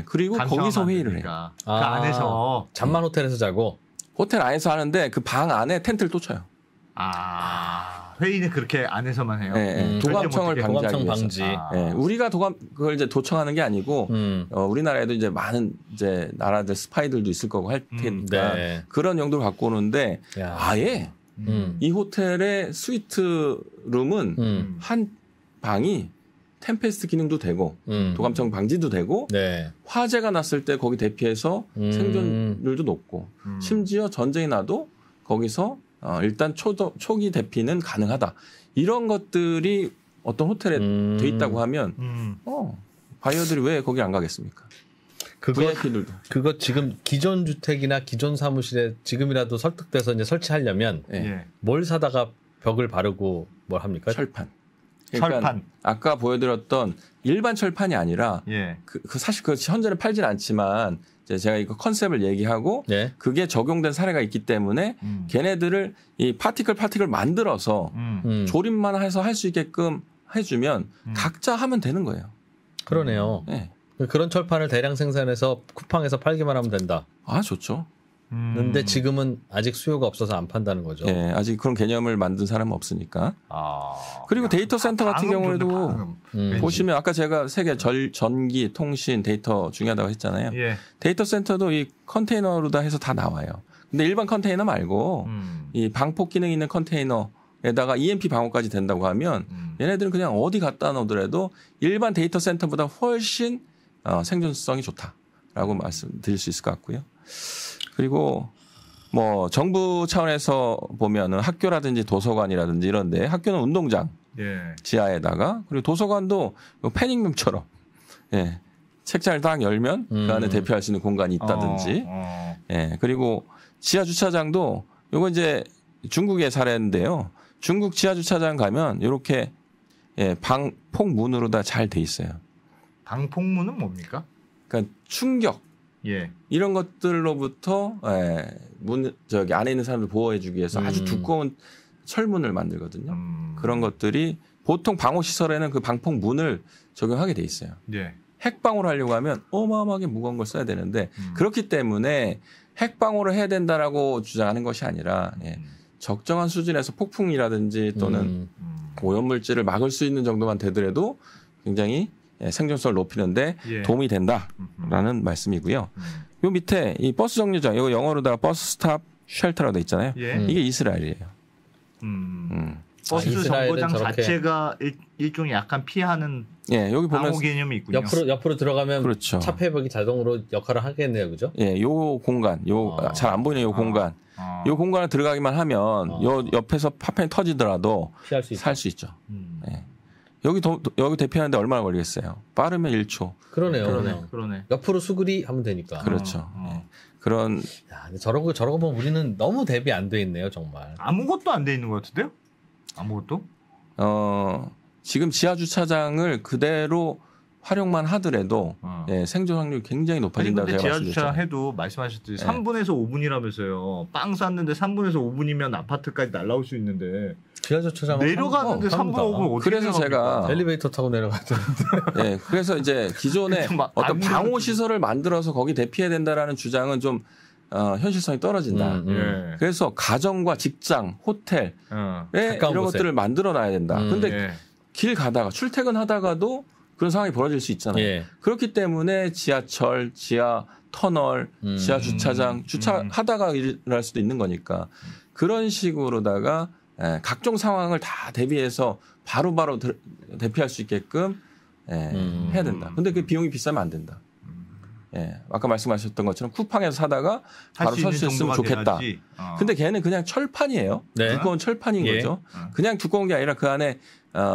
그리고 거기서 회의를 해요. 그 안에서 잠만 호텔에서 자고 호텔 안에서 하는데 그 방 안에 텐트를 또 쳐요. 회의는 그렇게 안에서만 해요. 도감청을 방지하기 방지. 위해서. 우리가 그걸 이제 도청하는 게 아니고 우리나라에도 이제 많은 이제 나라들 스파이들도 있을 거고 할 테니까 그런 용도를 갖고 오는데 아예 이 호텔의 스위트 룸은 한 방이 템페스트 기능도 되고 도감청 방지도 되고 화재가 났을 때 거기 대피해서 생존율도 높고 심지어 전쟁이 나도 거기서 일단 초기 대피는 가능하다. 이런 것들이 어떤 호텔에 돼 있다고 하면 바이어들이 왜 거기 안 가겠습니까? VIP들도. 그거 지금 기존 주택이나 기존 사무실에 지금이라도 설득돼서 이제 설치하려면 뭘 사다가 벽을 바르고 뭘 합니까? 철판. 그러니까 철판. 아까 보여드렸던 일반 철판이 아니라 사실 그 현재는 팔진 않지만 제가 이거 컨셉을 얘기하고 그게 적용된 사례가 있기 때문에 걔네들을 이 파티클 만들어서 조립만 해서 할 수 있게끔 해주면 각자 하면 되는 거예요. 그러네요. 그런 철판을 대량 생산해서 쿠팡에서 팔기만 하면 된다. 좋죠. 근데 지금은 아직 수요가 없어서 안 판다는 거죠. 아직 그런 개념을 만든 사람은 없으니까. 그리고 데이터 센터 같은 경우에도 보시면 아까 제가 세계 전기, 통신, 데이터 중요하다고 했잖아요. 데이터 센터도 이 컨테이너로 다 해서 다 나와요. 근데 일반 컨테이너 말고 이 방폭 기능 있는 컨테이너에다가 EMP 방어까지 된다고 하면 얘네들은 그냥 어디 갖다 놓더라도 일반 데이터 센터보다 훨씬 생존성이 좋다라고 말씀드릴 수 있을 것 같고요. 그리고 뭐 정부 차원에서 보면은 학교라든지 도서관이라든지 이런데 학교는 운동장 지하에다가 그리고 도서관도 패닉룸처럼 책장을 딱 열면 그 안에 대피할 수 있는 공간이 있다든지 그리고 지하 주차장도 요거 이제 중국의 사례인데요. 중국 지하 주차장 가면 이렇게 방폭 문으로 다 잘 돼 있어요. 방폭문은 뭡니까? 그러니까 충격 이런 것들로부터 저기 안에 있는 사람들 보호해주기 위해서 아주 두꺼운 철문을 만들거든요. 그런 것들이 보통 방호 시설에는 그 방폭 문을 적용하게 돼 있어요. 핵방호를 하려고 하면 어마어마하게 무거운 걸 써야 되는데 그렇기 때문에 핵방호를 해야 된다라고 주장하는 것이 아니라 적정한 수준에서 폭풍이라든지 또는 오염물질을 막을 수 있는 정도만 되더라도 굉장히 생존성을 높이는데 도움이 된다라는 말씀이고요. 요 밑에 이 버스 정류장, 이거 영어로다가 버스 스탑 쉘터라고 돼 있잖아요. 이게 이스라엘이에요. 버스 정거장 자체가 일종의 약간 피하는 여기 보면 방호 개념이 있군요. 옆으로 들어가면 그렇죠. 차폐벽이 자동으로 역할을 하겠네요, 그죠? 요 공간, 잘 안 보이는 요 공간, 요 공간에 들어가기만 하면 요 옆에서 파편이 터지더라도 살 수 있죠. 여기 대피하는데 얼마나 걸리겠어요? 빠르면 1초. 그러네요. 옆으로 수그리 하면 되니까. 그렇죠. 그런. 저런 거 보면 우리는 너무 대비 안 돼 있네요, 정말. 아무것도 안 돼 있는 것 같은데요? 아무것도? 지금 지하 주차장을 그대로 활용만 하더라도 예, 생존 확률이 굉장히 높아진다고 제가 지하 말씀드렸잖아요. 주차 해도 말씀하셨듯이 3분에서 5분이라면서요. 빵 쌌는데 3분에서 5분이면 아파트까지 날아올 수 있는데 지하 주차장 내려가는데 3분 5분 어떻게 그래서 제가 엘리베이터 타고 내려가던데. 예, 그래서 이제 기존에 어떤 방호 시설을 만들어서 거기 대피해야 된다라는 주장은 좀 현실성이 떨어진다. 예. 그래서 가정과 직장, 호텔에 이런 곳에. 것들을 만들어놔야 된다. 근데 길 가다가 출퇴근하다가도 그런 상황이 벌어질 수 있잖아요. 예. 그렇기 때문에 지하철, 지하 터널, 지하 주차장 주차하다가 일어날 수도 있는 거니까 그런 식으로다가 각종 상황을 다 대비해서 바로바로 대피할 수 있게끔 해야 된다. 근데 그 비용이 비싸면 안 된다. 예, 아까 말씀하셨던 것처럼 쿠팡에서 사다가 바로 설 수 있으면 좋겠다. 근데 걔는 그냥 철판이에요. 네. 두꺼운 철판인 거죠. 그냥 두꺼운 게 아니라 그 안에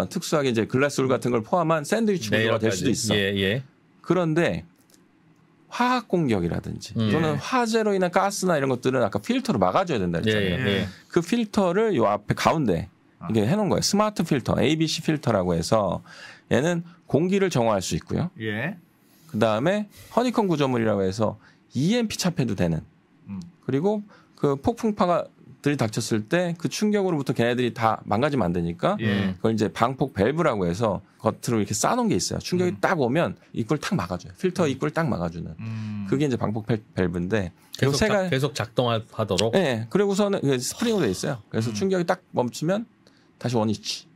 특수하게 이제 글라스울 같은 걸 포함한 샌드위치 구조가 될 수도 있어. 그런데 화학 공격이라든지 또는 화재로 인한 가스나 이런 것들은 아까 필터로 막아줘야 된다 했잖아요. 그 필터를 요 앞에 가운데 이게 해놓은 거예요. 스마트 필터, ABC 필터라고 해서 얘는 공기를 정화할 수 있고요. 그 다음에 허니콤 구조물이라고 해서 EMP 차폐도 되는. 그리고 그 폭풍파가 들이닥쳤을 때 그 충격으로부터 걔네들이 다 망가지면 안 되니까 그걸 이제 방폭 밸브라고 해서 겉으로 이렇게 쌓아놓은 게 있어요. 충격이 딱 오면 입구를 딱 막아줘요. 필터 입구를 딱 막아주는. 그게 이제 방폭 밸브인데 계속 작동하도록. 네. 그리고서는 스프링으로 돼 있어요. 그래서 충격이 딱 멈추면 다시 원위치.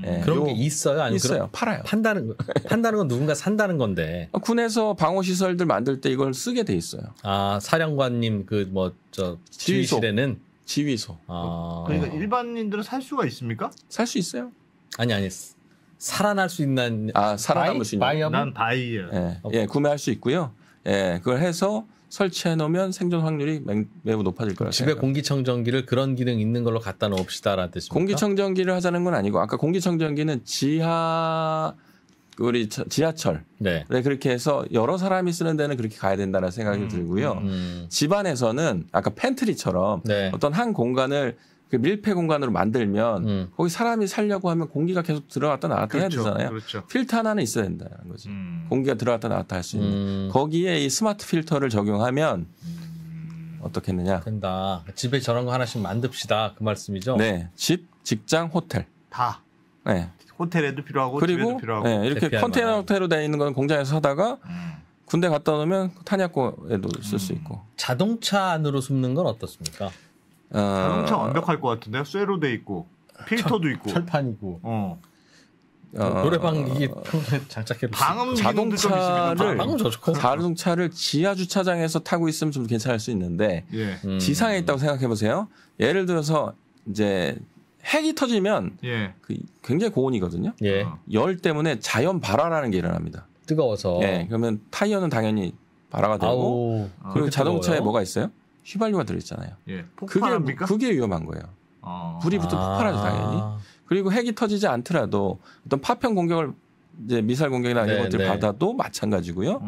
네, 그런 게 있어요? 아니면 있어요. 팔아요. 판다는 건 누군가 산다는 건데. 군에서 방호 시설들 만들 때 이걸 쓰게 돼 있어요. 아, 사령관님 지휘실에는 지휘소. 그러니까 일반인들은 살 수가 있습니까? 살 수 있어요. 아니. 살아날 수 있는. 살아남을 수 있는. 난 바이예요. 예, 구매할 수 있고요. 예, 그걸 해서 설치해 놓으면 생존 확률이 매우 높아질 거라고 집에 공기청정기를 그런 기능 있는 걸로 갖다 놓읍시다라는 뜻입니까? 공기청정기를 하자는 건 아니고 아까 공기청정기는 지하철 그렇게 해서 여러 사람이 쓰는 데는 그렇게 가야 된다는 생각이 들고요. 집안에서는 아까 팬트리처럼 어떤 한 공간을 그 밀폐 공간으로 만들면 거기 사람이 살려고 하면 공기가 계속 들어갔다 나왔다 해야 되잖아요. 필터 하나는 있어야 된다는 거지. 공기가 들어갔다 나왔다 할 수 있는. 거기에 이 스마트 필터를 적용하면 어떻겠느냐. 된다. 집에 저런 거 하나씩 만듭시다. 그 말씀이죠? 네. 집, 직장, 호텔. 다. 네. 호텔에도 필요하고 그리고 집에도 필요하고. 네, 이렇게 컨테이너 형태로 되어 있는 건 공장에서 사다가 군대 갖다 놓으면 탄약고에도 쓸 수 있고. 자동차 안으로 숨는 건 어떻습니까? 자동차 완벽할 것 같은데요. 쇠로 돼 있고 필터도 있고 철판이고. 노래방 이게 장착해. 방음 자동차를 지하 주차장에서 타고 있으면 좀 괜찮을 수 있는데 지상에 있다고 생각해 보세요. 예를 들어서 이제 핵이 터지면 굉장히 고온이거든요. 열 때문에 자연 발화라는 게 일어납니다. 뜨거워서. 그러면 타이어는 당연히 발화가 되고 그리고 자동차에 뜨거워요? 뭐가 있어요? 휘발유가 들어있잖아요. 그게 위험한 거예요. 불이 붙어 폭발하죠 당연히. 그리고 핵이 터지지 않더라도 어떤 파편 공격을 이제 미사일 공격이나 이런 것들을 받아도 마찬가지고요.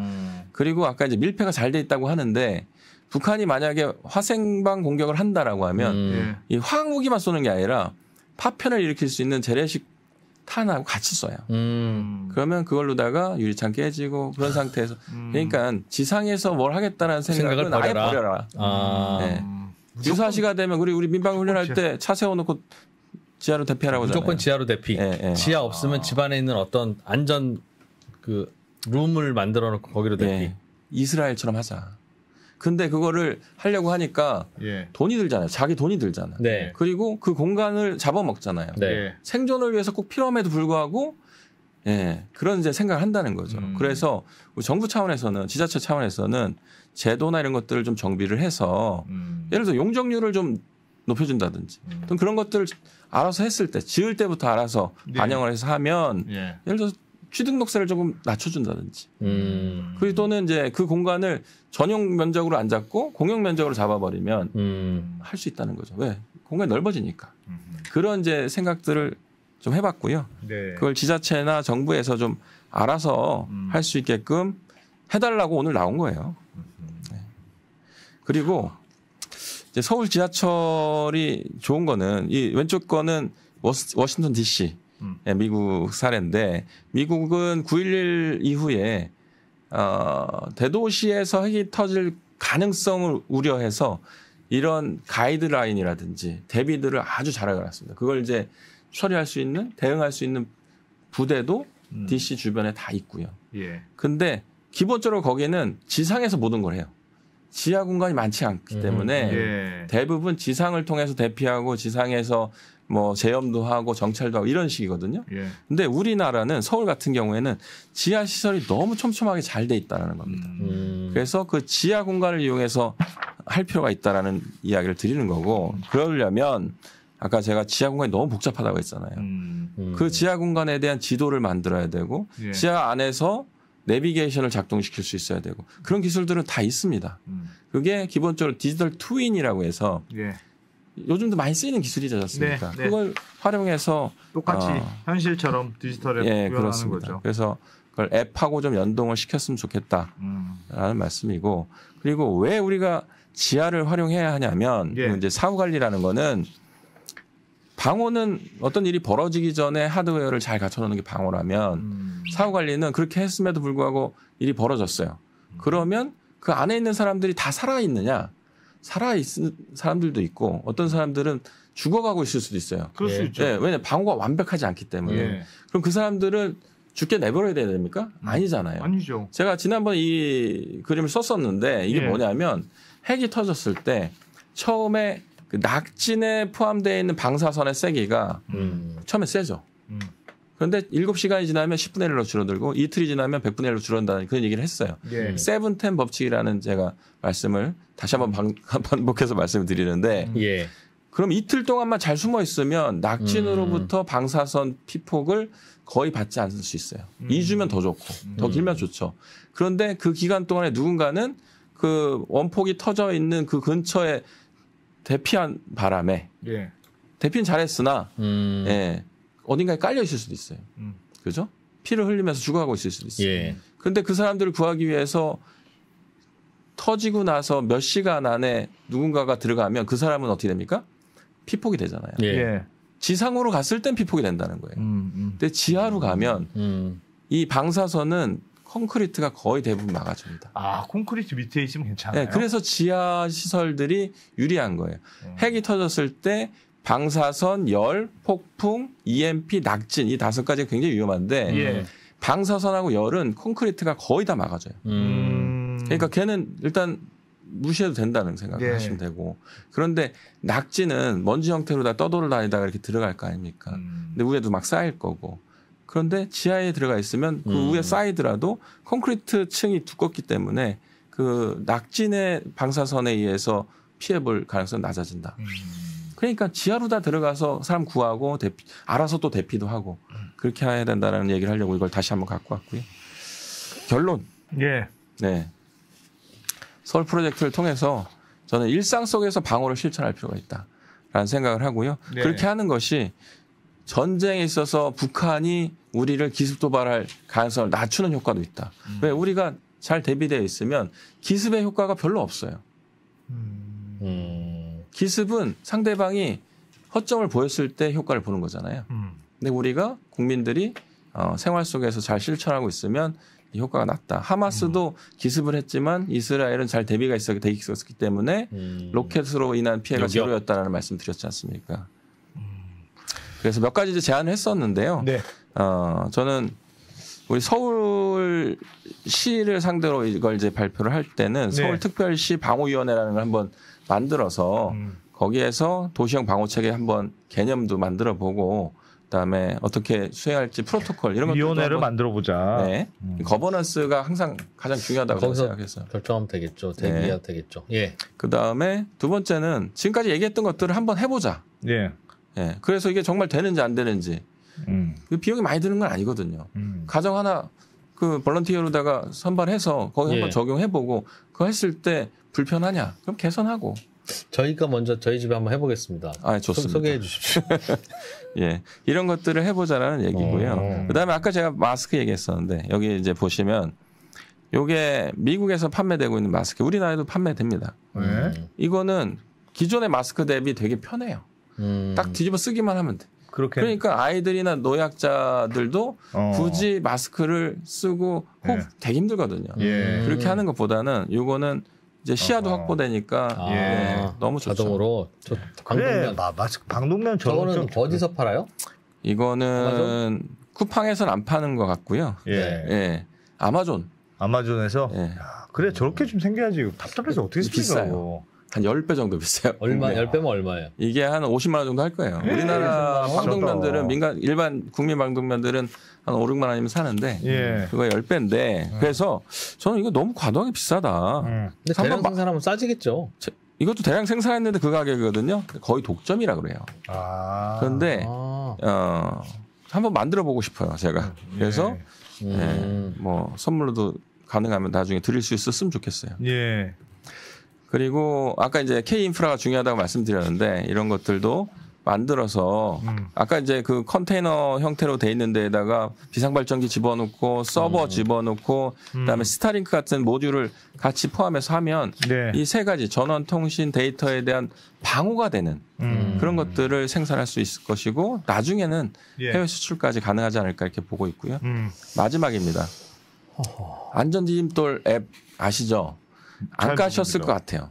그리고 아까 이제 밀폐가 잘 돼 있다고 하는데 북한이 만약에 화생방 공격을 한다라고 하면 이 화학 무기만 쏘는 게 아니라 파편을 일으킬 수 있는 재래식 탄하고 같이 쏴요. 그러면 그걸로다가 유리창 깨지고 그런 상태에서 그러니까 지상에서 뭘 하겠다는 생각은 아예 버려라. 유사시가 되면 우리 민방 훈련할 때 차 세워놓고 지하로 대피하라고 하잖아요. 무조건 지하로 대피. 지하 없으면 집안에 있는 어떤 안전 그 룸을 만들어 놓고 거기로 대피. 이스라엘처럼 하자. 근데 그거를 하려고 하니까 돈이 들잖아요. 자기 돈이 들잖아요. 그리고 그 공간을 잡아먹잖아요. 생존을 위해서 꼭 필요함에도 불구하고 그런 이제 생각을 한다는 거죠. 그래서 정부 차원에서는 지자체 차원에서는 제도나 이런 것들을 좀 정비를 해서 예를 들어서 용적률을 좀 높여준다든지 또 그런 것들을 알아서 했을 때 지을 때부터 알아서 반영을 해서 하면 예를 들어서 취등록세를 조금 낮춰준다든지 그리고 또는 이제 그 공간을 전용 면적으로 안 잡고 공용 면적으로 잡아버리면 할 수 있다는 거죠. 왜? 공간이 넓어지니까. 그런 이제 생각들을 좀 해봤고요. 그걸 지자체나 정부에서 좀 알아서 할 수 있게끔 해달라고 오늘 나온 거예요. 그리고 이제 서울 지하철이 좋은 거는 이 왼쪽 거는 워싱턴 DC 미국 사례인데 미국은 9.11 이후에 대도시에서 핵이 터질 가능성을 우려해서 이런 가이드라인이라든지 대비들을 아주 잘 해놨습니다. 그걸 이제 처리할 수 있는, 대응할 수 있는 부대도 DC 주변에 다 있고요. 예. 근데 기본적으로 거기는 지상에서 모든 걸 해요. 지하 공간이 많지 않기 때문에 예. 대부분 지상을 통해서 대피하고 지상에서 뭐 제염도 하고 정찰도 하고 이런 식이거든요. 예. 근데 우리나라는 서울 같은 경우에는 지하 시설이 너무 촘촘하게 잘 돼 있다는 겁니다. 그래서 그 지하 공간을 이용해서 할 필요가 있다라는 이야기를 드리는 거고 그러려면 아까 제가 지하 공간이 너무 복잡하다고 했잖아요. 그 지하 공간에 대한 지도를 만들어야 되고 예. 지하 안에서 내비게이션을 작동시킬 수 있어야 되고 그런 기술들은 다 있습니다. 그게 기본적으로 디지털 트윈이라고 해서 예. 요즘도 많이 쓰이는 기술이지 않습니까? 네, 그걸 활용해서 똑같이 현실처럼 디지털에 예, 구현하는 거죠. 그래서 그걸 앱하고 좀 연동을 시켰으면 좋겠다라는 말씀이고 그리고 왜 우리가 지하를 활용해야 하냐면 예. 이제 사후 관리라는 거는 방호는 어떤 일이 벌어지기 전에 하드웨어를 잘 갖춰놓는 게 방호라면 사후 관리는 그렇게 했음에도 불구하고 일이 벌어졌어요. 그러면 그 안에 있는 사람들이 다 살아있느냐? 살아있는 사람들도 있고 어떤 사람들은 죽어가고 있을 수도 있어요. 그럴 수 있죠. 네, 왜냐하면 방호가 완벽하지 않기 때문에. 예. 그럼 그 사람들을 죽게 내버려야 됩니까? 아니잖아요. 아니죠. 제가 지난번 이 그림을 썼었는데 이게 예. 뭐냐면 핵이 터졌을 때 처음에 그 낙진에 포함되어 있는 방사선의 세기가 처음에 세죠. 그런데 7시간이 지나면 10분의 1로 줄어들고 이틀이 지나면 100분의 1로 줄어든다는 그런 얘기를 했어요. 예. 7-10 법칙이라는 제가 말씀을 다시 한번 반복해서 말씀을 드리는데 예. 그럼 이틀 동안만 잘 숨어 있으면 낙진으로부터 방사선 피폭을 거의 받지 않을 수 있어요. 2주면 더 좋고 더 길면 좋죠. 그런데 그 기간 동안에 누군가는 그 원폭이 터져 있는 그 근처에 대피한 바람에 예. 대피는 잘했으나 예, 어딘가에 깔려 있을 수도 있어요. 그죠? 피를 흘리면서 죽어가고 있을 수도 있어요. 예. 그런데 그 사람들을 구하기 위해서 터지고 나서 몇 시간 안에 누군가가 들어가면 그 사람은 어떻게 됩니까? 피폭이 되잖아요. 예. 지상으로 갔을 땐 피폭이 된다는 거예요. 근데 지하로 가면 이 방사선은 콘크리트가 거의 대부분 막아줍니다. 아, 콘크리트 밑에 있으면 괜찮아요? 네, 그래서 지하 시설들이 유리한 거예요. 핵이 터졌을 때 방사선, 열, 폭풍, EMP, 낙진 이 5가지가 굉장히 위험한데 예. 방사선하고 열은 콘크리트가 거의 다 막아줘요. 그러니까 걔는 일단 무시해도 된다는 생각을 예. 하시면 되고 그런데 낙지는 먼지 형태로 다 떠돌아다니다가 이렇게 들어갈 거 아닙니까? 근데 위에도 막 쌓일 거고 그런데 지하에 들어가 있으면 그 위에 쌓이더라도 콘크리트 층이 두껍기 때문에 그 낙진의 방사선에 의해서 피해볼 가능성이 낮아진다. 그러니까 지하로 다 들어가서 사람 구하고 알아서 또 대피도 하고 그렇게 해야 된다는 얘기를 하려고 이걸 다시 한번 갖고 왔고요. 결론. 예. 네. 서울 프로젝트를 통해서 저는 일상 속에서 방어를 실천할 필요가 있다라는 생각을 하고요. 네. 그렇게 하는 것이 전쟁에 있어서 북한이 우리를 기습 도발할 가능성을 낮추는 효과도 있다. 왜 우리가 잘 대비되어 있으면 기습의 효과가 별로 없어요. 기습은 상대방이 허점을 보였을 때 효과를 보는 거잖아요. 근데 우리가 국민들이 생활 속에서 잘 실천하고 있으면 이 효과가 낮다. 하마스도 기습을 했지만 이스라엘은 잘 대비가 돼 있었기 때문에 로켓으로 인한 피해가 제로였다는 말씀 드렸지 않습니까? 그래서 몇 가지 이제 제안을 했었는데요. 네. 저는 우리 서울시를 상대로 이걸 이제 발표를 할 때는 네. 서울특별시 방호위원회라는 걸 한번 만들어서 거기에서 도시형 방호체계 한번 개념도 만들어 보고 그다음에 어떻게 수행할지 프로토콜 이런 것도 위원회를 만들어 보자. 네. 거버넌스가 항상 가장 중요하다고 생각했어요. 결정하면 되겠죠. 대비해야 네. 되겠죠. 예. 그다음에 두 번째는 지금까지 얘기했던 것들을 한번 해보자. 예. 예. 그래서 이게 정말 되는지 안 되는지. 그 비용이 많이 드는 건 아니거든요. 가정 하나 그 볼런티어로다가 선발해서 거기 한번 적용해보고 그거 했을 때 불편하냐? 그럼 개선하고. 저희가 먼저 저희 집에 한번 해보겠습니다. 아, 좋습니다. 소개해 주십시오. 예, 이런 것들을 해보자라는 얘기고요. 그다음에 아까 제가 마스크 얘기했었는데 여기 이제 보시면 요게 미국에서 판매되고 있는 마스크, 우리나라에도 판매됩니다. 이거는 기존의 마스크 대비 되게 편해요. 딱 뒤집어 쓰기만 하면 돼. 그러니까 아이들이나 노약자들도 굳이 마스크를 쓰고 호흡 되게 힘들거든요. 그렇게 하는 것보다는 이거는 이제 시야도 확보되니까 너무 좋죠. 자동으로 방독면 마스크 방독면 저거는 어디서 팔아요? 이거는 쿠팡에서는 안 파는 것 같고요. 예. 아마존에서. 야, 그래 저렇게 좀 생겨야지. 답답해서 어떻게 비싸요. 한 10배 정도 비싸요. 얼마? 10배면 얼마예요? 이게 한 50만 원 정도 할 거예요. 우리나라 방독면들은 일반 국민 방독면들은 한 5, 6만 원이면 사는데 그거 10배인데 그래서 저는 이거 너무 과도하게 비싸다. 근데 대량 생산하면 싸지겠죠. 이것도 대량 생산했는데 그 가격이거든요. 거의 독점이라 그래요. 그런데 한번 만들어 보고 싶어요, 제가. 그래서 뭐 선물로도 가능하면 나중에 드릴 수 있었으면 좋겠어요. 그리고 아까 이제 K 인프라가 중요하다고 말씀드렸는데 이런 것들도 만들어서 아까 이제 그 컨테이너 형태로 돼 있는 데에다가 비상발전기 집어넣고 서버 집어넣고 그다음에 스타링크 같은 모듈을 같이 포함해서 하면 이 세 가지 전원, 통신, 데이터에 대한 방어가 되는 그런 것들을 생산할 수 있을 것이고 나중에는 해외 수출까지 가능하지 않을까 이렇게 보고 있고요. 마지막입니다. 안전디딤돌 앱 아시죠? 안 까셨을 것 같아요.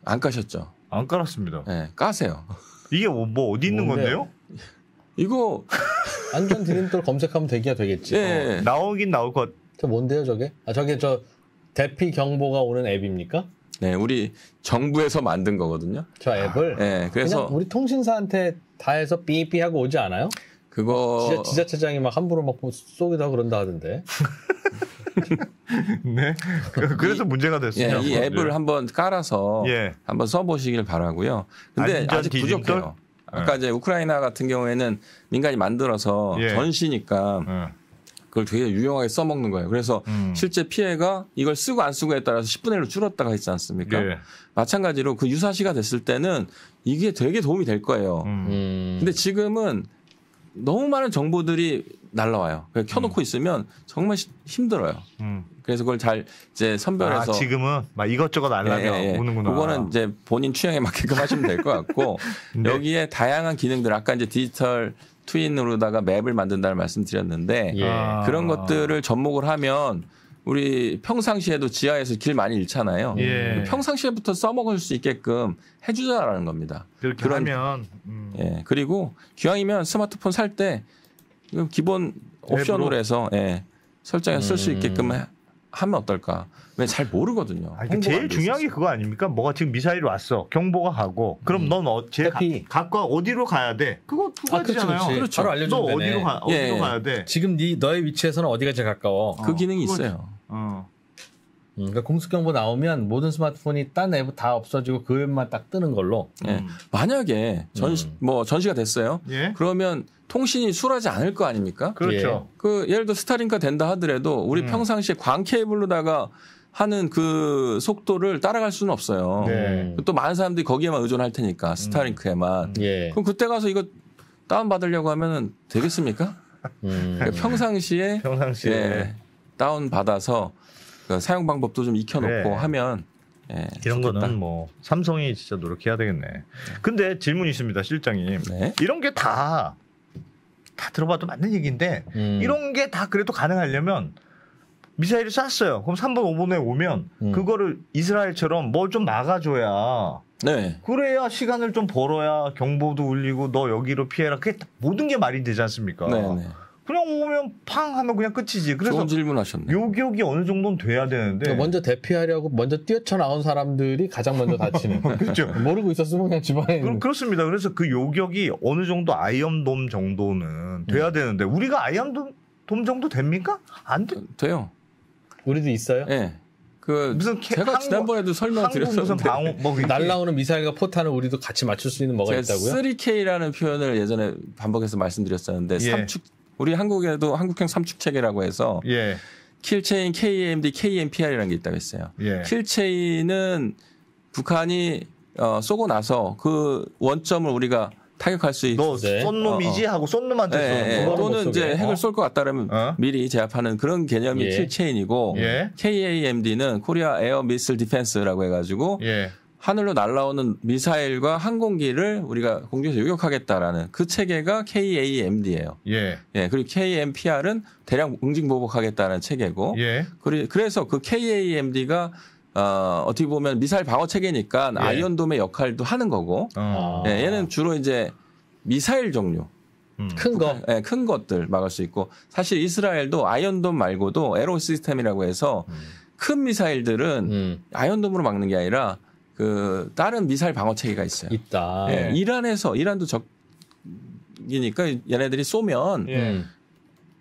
안 까셨죠? 안 깔았습니다. 네, 까세요. 이게 뭐 어디 있는 건데요? 이거 안전 디딤돌 검색하면 되겠지. 나오긴 나올 것. 저 뭔데요, 저게? 저게 저 대피 경보가 오는 앱입니까? 네, 우리 정부에서 만든 거거든요. 저 앱을. 네, 그래서 그냥 우리 통신사한테 다 해서 삐삐 하고 오지 않아요? 그거 지자체장이 막 함부로 막 쏘기도 하고 그런다 하던데. 네. 그래서 문제가 됐어요. 이 앱을 한번 깔아서 한번 써보시길 바라고요. 근데 아직 부족해요. 아까 이제 우크라이나 같은 경우에는 민간이 만들어서 전시니까 그걸 되게 유용하게 써먹는 거예요. 그래서 실제 피해가 이걸 쓰고 안 쓰고에 따라서 10분의 1로 줄었다가 있지 않습니까? 마찬가지로 그 유사시가 됐을 때는 이게 되게 도움이 될 거예요. 근데 지금은 너무 많은 정보들이 날라와요. 켜놓고 있으면 정말 힘들어요. 그래서 그걸 잘 이제 선별해서 지금은 막 이것저것 알람이 오는구나. 그거는 이제 본인 취향에 맞게끔 하시면 될 것 같고 여기에 다양한 기능들 아까 이제 디지털 트윈으로다가 맵을 만든다는 말씀드렸는데 그런 것들을 접목을 하면 우리 평상시에도 지하에서 길 많이 잃잖아요. 평상시에부터 써먹을 수 있게끔 해주자라는 겁니다. 그렇게 하면. 그리고 기왕이면 스마트폰 살 때 기본 옵션으로 해서 설정해서 쓸 수 있게끔 하면 어떨까. 왜 잘 모르거든요. 제일 중요한 게 그거 아닙니까? 뭐가 지금 미사일이 왔어. 경보가 가고. 그럼 넌 각과 어디로 가야 돼? 그거 두 가지잖아요. 그렇죠. 바로 알려주면 너 되네. 어디로 가야 돼? 지금 너의 위치에서는 어디가 제일 가까워? 그 기능이 있어요. 그러니까 공습경보 나오면 모든 스마트폰이 딴 앱 다 없어지고 그 앱만 딱 뜨는 걸로. 만약에 전시가 됐어요. 그러면 통신이 수월하지 않을 거 아닙니까? 그렇죠. 예를 들어 스타링크가 된다 하더라도 우리 평상시에 광 케이블로다가 하는 그 속도를 따라갈 수는 없어요. 또 많은 사람들이 거기에만 의존할 테니까 스타링크에만. 그럼 그때 가서 이거 다운 받으려고 하면은 되겠습니까? 그러니까 평상시에 다운 받아서 그 사용 방법도 좀 익혀놓고 하면 이런 좋겠다. 거는 뭐 삼성이 진짜 노력해야 되겠네. 근데 질문이 있습니다, 실장님. 이런 게 다 들어봐도 맞는 얘기인데 이런 게 다 그래도 가능하려면 미사일을 쐈어요. 그럼 3번, 5번에 오면 그거를 이스라엘처럼 뭘 좀 막아줘야 그래야 시간을 좀 벌어야 경보도 울리고 너 여기로 피해라. 그게 모든 게 말이 되지 않습니까? 그냥 오면 팡 하면 그냥 끝이지. 그래서 좋은 질문하셨네. 요격이 어느 정도는 돼야 되는데 먼저 대피하려고 먼저 뛰어쳐나온 사람들이 가장 먼저 다치는. 그렇죠. 모르고 있었으면 그냥 집안에 그렇습니다. 그래서 그 요격이 어느 정도 아이언돔 정도는 돼야 되는데 우리가 아이언돔 정도 됩니까? 안 돼요. 우리도 있어요? 네. 무슨 제가 지난번에도 설명드렸었는데 날라오는 미사일과 포탄을 우리도 같이 맞출 수 있는 뭐가 있다고요? 3K라는 표현을 예전에 반복해서 말씀드렸었는데 삼축 우리 한국에도 한국형 삼축 체계라고 해서 킬체인, KAMD, KMPR이라는 게 있다고 했어요. 킬체인은 북한이 쏘고 나서 그 원점을 우리가 타격할 수 있는. 너 쏜 놈이지 하고 쏜 놈한테 쏘는 거. 또는 이제 핵을 쏠 것 같다라면 미리 제압하는 그런 개념이 킬체인이고 KAMD는 코리아 에어 미슬 디펜스라고 해가지고 하늘로 날아오는 미사일과 항공기를 우리가 공중에서 요격하겠다라는 그 체계가 KAMD예요. 예. 예. 그리고 KMPR은 대량 응징 보복하겠다는 체계고. 예. 그래서 그 KAMD가 어떻게 보면 미사일 방어 체계니까 예. 아이언돔의 역할도 하는 거고. 예. 얘는 주로 이제 미사일 종류. 큰 거. 네, 큰 것들 막을 수 있고 사실 이스라엘도 아이언돔 말고도 에로 시스템이라고 해서 큰 미사일들은 아이언돔으로 막는 게 아니라 그 다른 미사일 방어 체계가 있어요. 있다. 네, 이란도 적이니까 얘네들이 쏘면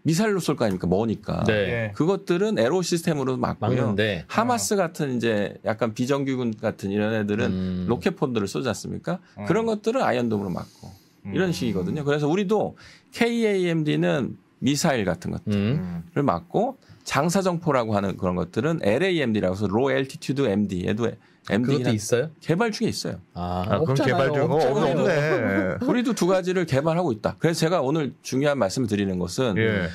미사일로 쏠 거 아닙니까? 머니까. 네. 그것들은 에로 시스템으로 막고요. 막는데. 하마스 같은 이제 약간 비정규군 같은 이런 애들은 로켓폰들을 쏘지 않습니까? 그런 것들은 아이언돔으로 막고. 이런 식이거든요. 그래서 우리도 KAMD는 미사일 같은 것들을 막고 장사정포라고 하는 그런 것들은 LAMD라고 해서 Low Altitude MD. 얘도 그것도 있어요? 개발 중에 있어요. 그럼 개발 중에 없네. 우리도 두 가지를 개발하고 있다. 그래서 제가 오늘 중요한 말씀을 드리는 것은 예.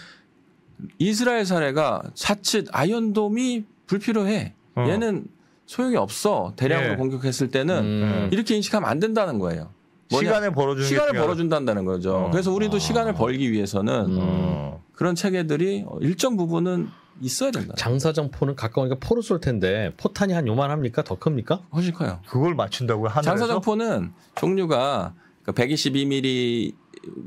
이스라엘 사례가 자칫 아이언돔이 불필요해. 얘는 소용이 없어. 대량으로 예. 공격했을 때는 이렇게 인식하면 안 된다는 거예요. 시간을 벌어준다는 거죠. 그래서 우리도 시간을 벌기 위해서는 그런 체계들이 일정 부분은 있어야 된다. 장사정포는 가까우니까 포로 쏠 텐데 포탄이 한 요만합니까? 더 큽니까? 훨씬 커요. 그걸 맞춘다고요? 하늘에서? 장사정포는 종류가 122mm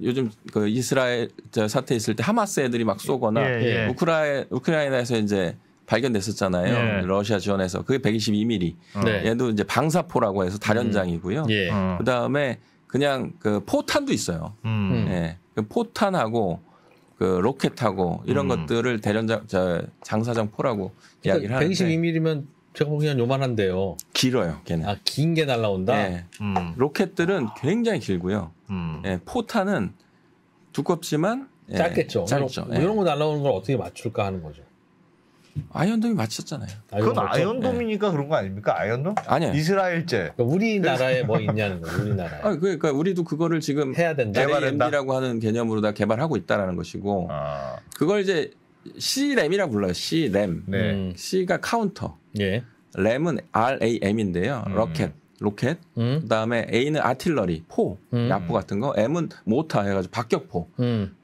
요즘 그 이스라엘 사태 있을 때 하마스 애들이 막 쏘거나 예, 예. 우크라이나에서 이제 발견됐었잖아요. 예. 러시아 지원해서 그게 122mm. 네. 얘도 이제 방사포라고 해서 다련장이고요. 예. 그다음에 그냥 그 포탄도 있어요. 예. 그 포탄하고 그 로켓하고 이런 것들을 장사정포라고 이야기를 하는데 122mm면 제가 보기엔 요만한데요. 길어요, 걔는. 긴 게 날라온다. 예. 로켓들은 굉장히 길고요. 예. 포탄은 두껍지만 짧겠죠. 짧죠. 이런 거 날라오는 걸 어떻게 맞출까 하는 거죠. 아이언돔이 맞췄잖아요. 그건 아이언돔이니까 그런 거 아닙니까? 아이언돔? 아니요. 이스라엘제. 그러니까 우리나라에 뭐 있냐는 거예요. 우리나라에. 그러니까 우리도 그거를 지금 해야 된다. LAMD라고 하는 개념으로 다 개발하고 있다라는 것이고 그걸 이제 C램이라고 불러요. C램. 네. C가 카운터. 예. 램은 RAM인데요. 로켓. 그다음에 A는 아틸러리, 포, 야포 같은 거. M은 모타 해가지고 박격포.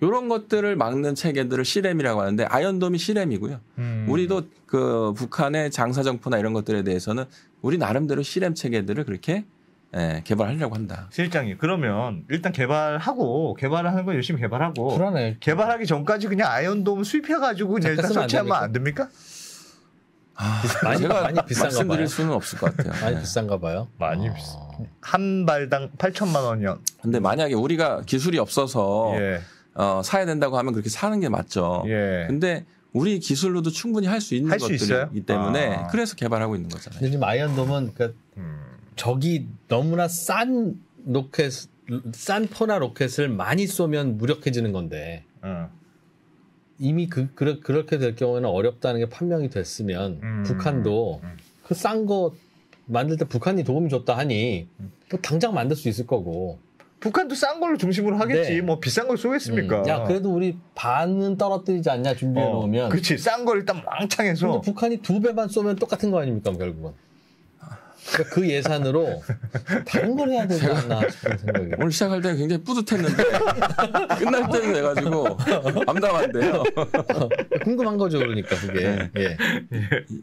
이런 것들을 막는 체계들을 C램이라고 하는데 아이언돔이 C램이고요. 우리도 그 북한의 장사정포나 이런 것들에 대해서는 우리 나름대로 C램 체계들을 그렇게 개발하려고 한다. 실장님, 그러면 일단 개발을 하는 건 열심히 개발하고. 불안해. 개발하기 전까지 그냥 아이언돔 수입해가지고 그냥 일단 설치하면 안 됩니까? 많이 비싼가 말씀드릴 수는 없을 것 같아요. 많이 비싼가 봐요. 많이 비싸. 한 발당 8천만 원이요. 근데 만약에 우리가 기술이 없어서 사야 된다고 하면 그렇게 사는 게 맞죠. 근데 우리 기술로도 충분히 할 수 있는 것들이기 때문에 그래서 개발하고 있는 거잖아요. 근데 지금 아이언돔은 그러니까 적이 너무나 싼 포나 로켓을 많이 쏘면 무력해지는 건데 이미 그렇게 될 경우에는 어렵다는 게 판명이 됐으면 북한도 그 싼 거 만들 때 북한이 도움이 줬다 하니 뭐 당장 만들 수 있을 거고 북한도 싼 걸로 중심으로 하겠지. 네. 뭐 비싼 걸 쏘겠습니까? 야 그래도 우리 반은 떨어뜨리지 않냐 준비해 놓으면. 그렇지. 싼 걸 일단 왕창 해서. 근데 북한이 2배만 쏘면 똑같은 거 아닙니까 결국은. 그러니까 그 예산으로 다른 걸 해야 되지 않나 싶은 생각이. 오늘 시작할 때는 굉장히 뿌듯했는데 끝날 때는 돼가지고 암담한데요. 궁금한 거죠, 그러니까 그게. 예.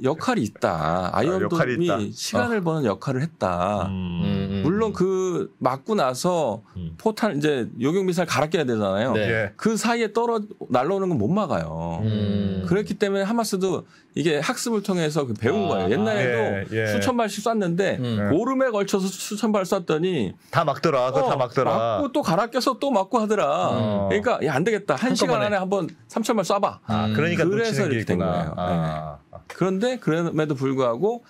역할이 있다. 아이언돔이 시간을 버는 역할을 했다. 물론 그 맞고 나서 포탄 이제 요격 미사일 갈아 껴야 되잖아요. 네. 그 사이에 날라오는 건 못 막아요. 그렇기 때문에 하마스도 이게 학습을 통해서 배운 거예요. 옛날에도 수천 발씩 쐈는데 보름에 걸쳐서 수천 발 쐈더니 다 막더라. 다 막더라. 막고 또 갈아 껴서 또 막고 하더라. 그러니까 야, 안 되겠다. 1시간 안에 한번 3,000발 쏴봐. 그러니까 그래서 이렇게 된 거예요. 그런데 그럼에도 불구하고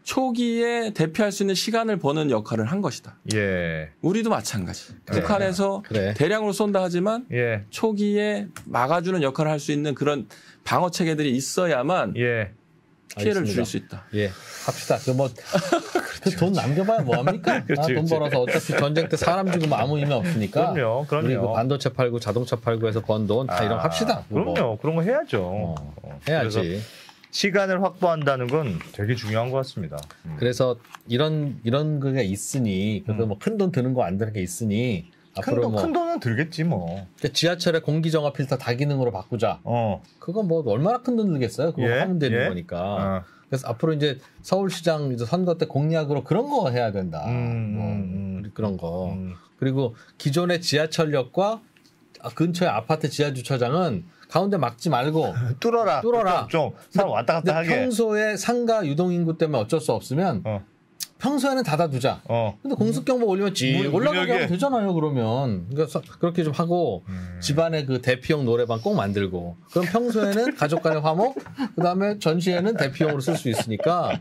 초기에 대피할 수 있는 시간을 버는 역할을 한 것이다. 예. 우리도 마찬가지. 북한에서 대량으로 쏜다 하지만 초기에 막아주는 역할을 할 수 있는 그런 방어 체계들이 있어야만 피해를 줄일 수 있다. 예, 합시다. 돈 남겨봐야 뭐합니까? 돈 벌어서 어차피 전쟁 때 사람 죽으면 아무 의미 없으니까. 그럼요. 우리 그 반도체 팔고 자동차 팔고 해서 번 돈 다 이런 거 합시다. 그럼요. 그런 거 해야죠. 해야지. 시간을 확보한다는 건 되게 중요한 것 같습니다. 그래서 이런 게 있으니 그래서 뭐 큰 돈 드는 거 안 드는 게 있으니 앞으로 큰 돈은 들겠지 뭐. 지하철에 공기정화 필터 다기능으로 바꾸자. 그건 뭐 얼마나 큰 돈 들겠어요. 그거 하면 되는 거니까. 그래서 앞으로 이제 서울시장 이제 선거 때 공약으로 그런 거 해야 된다. 뭐 그런 거. 그리고 기존의 지하철역과 근처의 아파트 지하 주차장은 가운데 막지 말고 뚫어라. 좀 사람 왔다 갔다 하게. 평소에 상가 유동인구 때문에 어쩔 수 없으면 평소에는 닫아두자. 근데 공습경보 올리면 올라가게 하면 되잖아요. 그러면 그러니까 그렇게 좀 하고 집안에 그 대피용 노래방 꼭 만들고 그럼 평소에는 가족 간의 화목, 그다음에 전시회는 대피용으로 쓸 수 있으니까.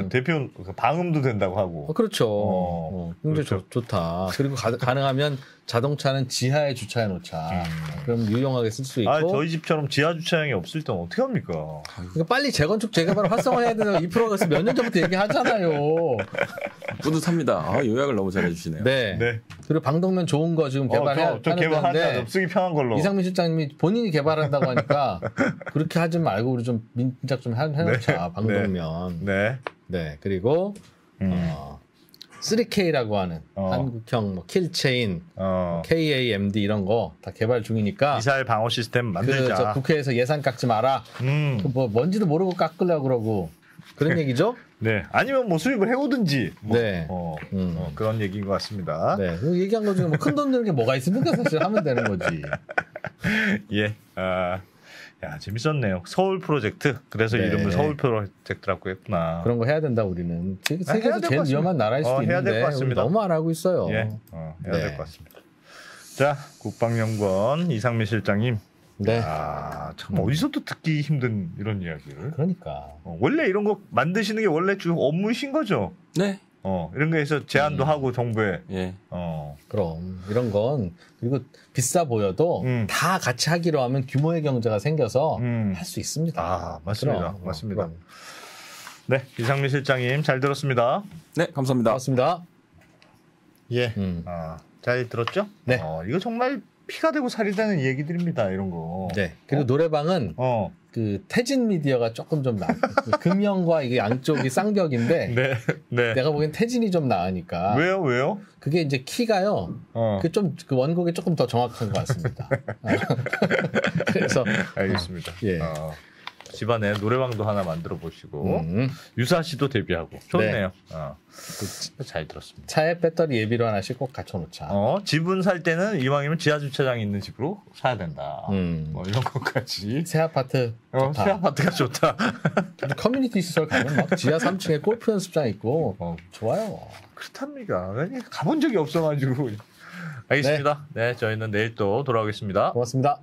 대피용 방음도 된다고 하고. 그렇죠. 굉장히 그렇죠. 좋다. 그리고 가능하면 자동차는 지하에 주차해 놓자. 그럼 유용하게 쓸 수 있고. 저희 집처럼 지하 주차장이 없을 때는 어떻게 합니까? 그러니까 빨리 재건축 재개발을 활성화해야 된다고 이 프로그램에서 몇 년 전부터 얘기하잖아요. 뿌듯합니다. 요약을 너무 잘해주시네요. 네. 그리고 방독면 좋은 거 지금 개발하는데 쓰기 편한 걸로. 이상민 실장님이 본인이 개발한다고 하니까 그렇게 하지 말고 우리 좀 민작 좀 해놓자. 방독면. 네. 그리고 3K라고 하는 한국형 뭐 킬체인, KAMD 이런 거 다 개발 중이니까 미사일 방어 시스템 만들자. 국회에서 예산 깎지 마라. 뭐 뭔지도 모르고 깎으려고 그러고 그런 얘기죠. 네. 아니면 뭐 수입을 해오든지. 그런 얘기인 것 같습니다. 네. 얘기한 거 중에 뭐 큰 돈 드는 게 뭐가 있습니까? 사실 하면 되는 거지. 예. 야, 재밌었네요. 서울 프로젝트. 그래서 이름을 서울 프로젝트라고 했구나. 그런 거 해야 된다 우리는. 세계에서 제일 위험한 나라일 수도 있는데 우리 너무 안 하고 있어요. 해야 될 것 같습니다. 자, 국방연구원 이상민 실장님. 참 어디서도 듣기 힘든 이런 이야기를. 그러니까. 원래 이런 거 만드시는 게 원래 주 업무이신 거죠? 네. 이런 거에서 제안도 하고 정부에. 그럼 이런 건 그리고 비싸 보여도 다 같이 하기로 하면 규모의 경제가 생겨서 할 수 있습니다. 맞습니다. 맞습니다. 네, 이상민 실장님 잘 들었습니다. 네, 감사합니다. 고맙습니다. 예. 잘 들었죠? 네. 이거 정말 피가 되고 살이 되는 얘기들입니다. 이런 거. 네. 그리고 노래방은 그 태진 미디어가 조금 좀 나. 금연과 이게 양쪽이 쌍벽인데. 네. 내가 보기엔 태진이 좀 나으니까. 왜요? 그게 이제 키가요. 그 원곡이 조금 더 정확한 것 같습니다. 그래서 알겠습니다. 예. 집안에 노래방도 하나 만들어 보시고 유사 씨도 데뷔하고 좋네요. 잘 들었습니다. 차에 배터리 예비로 하나씩 꼭 갖춰놓자. 집은 살 때는 이왕이면 지하 주차장이 있는 집으로 사야 된다. 뭐 이런 것까지. 새 아파트. 좋다. 새 아파트가 좋다. 커뮤니티 시설 가면 막 지하 3층에 골프 연습장 있고 좋아요. 그렇답니까? 가본 적이 없어가지고. 알겠습니다. 네, 저희는 내일 또 돌아오겠습니다. 고맙습니다.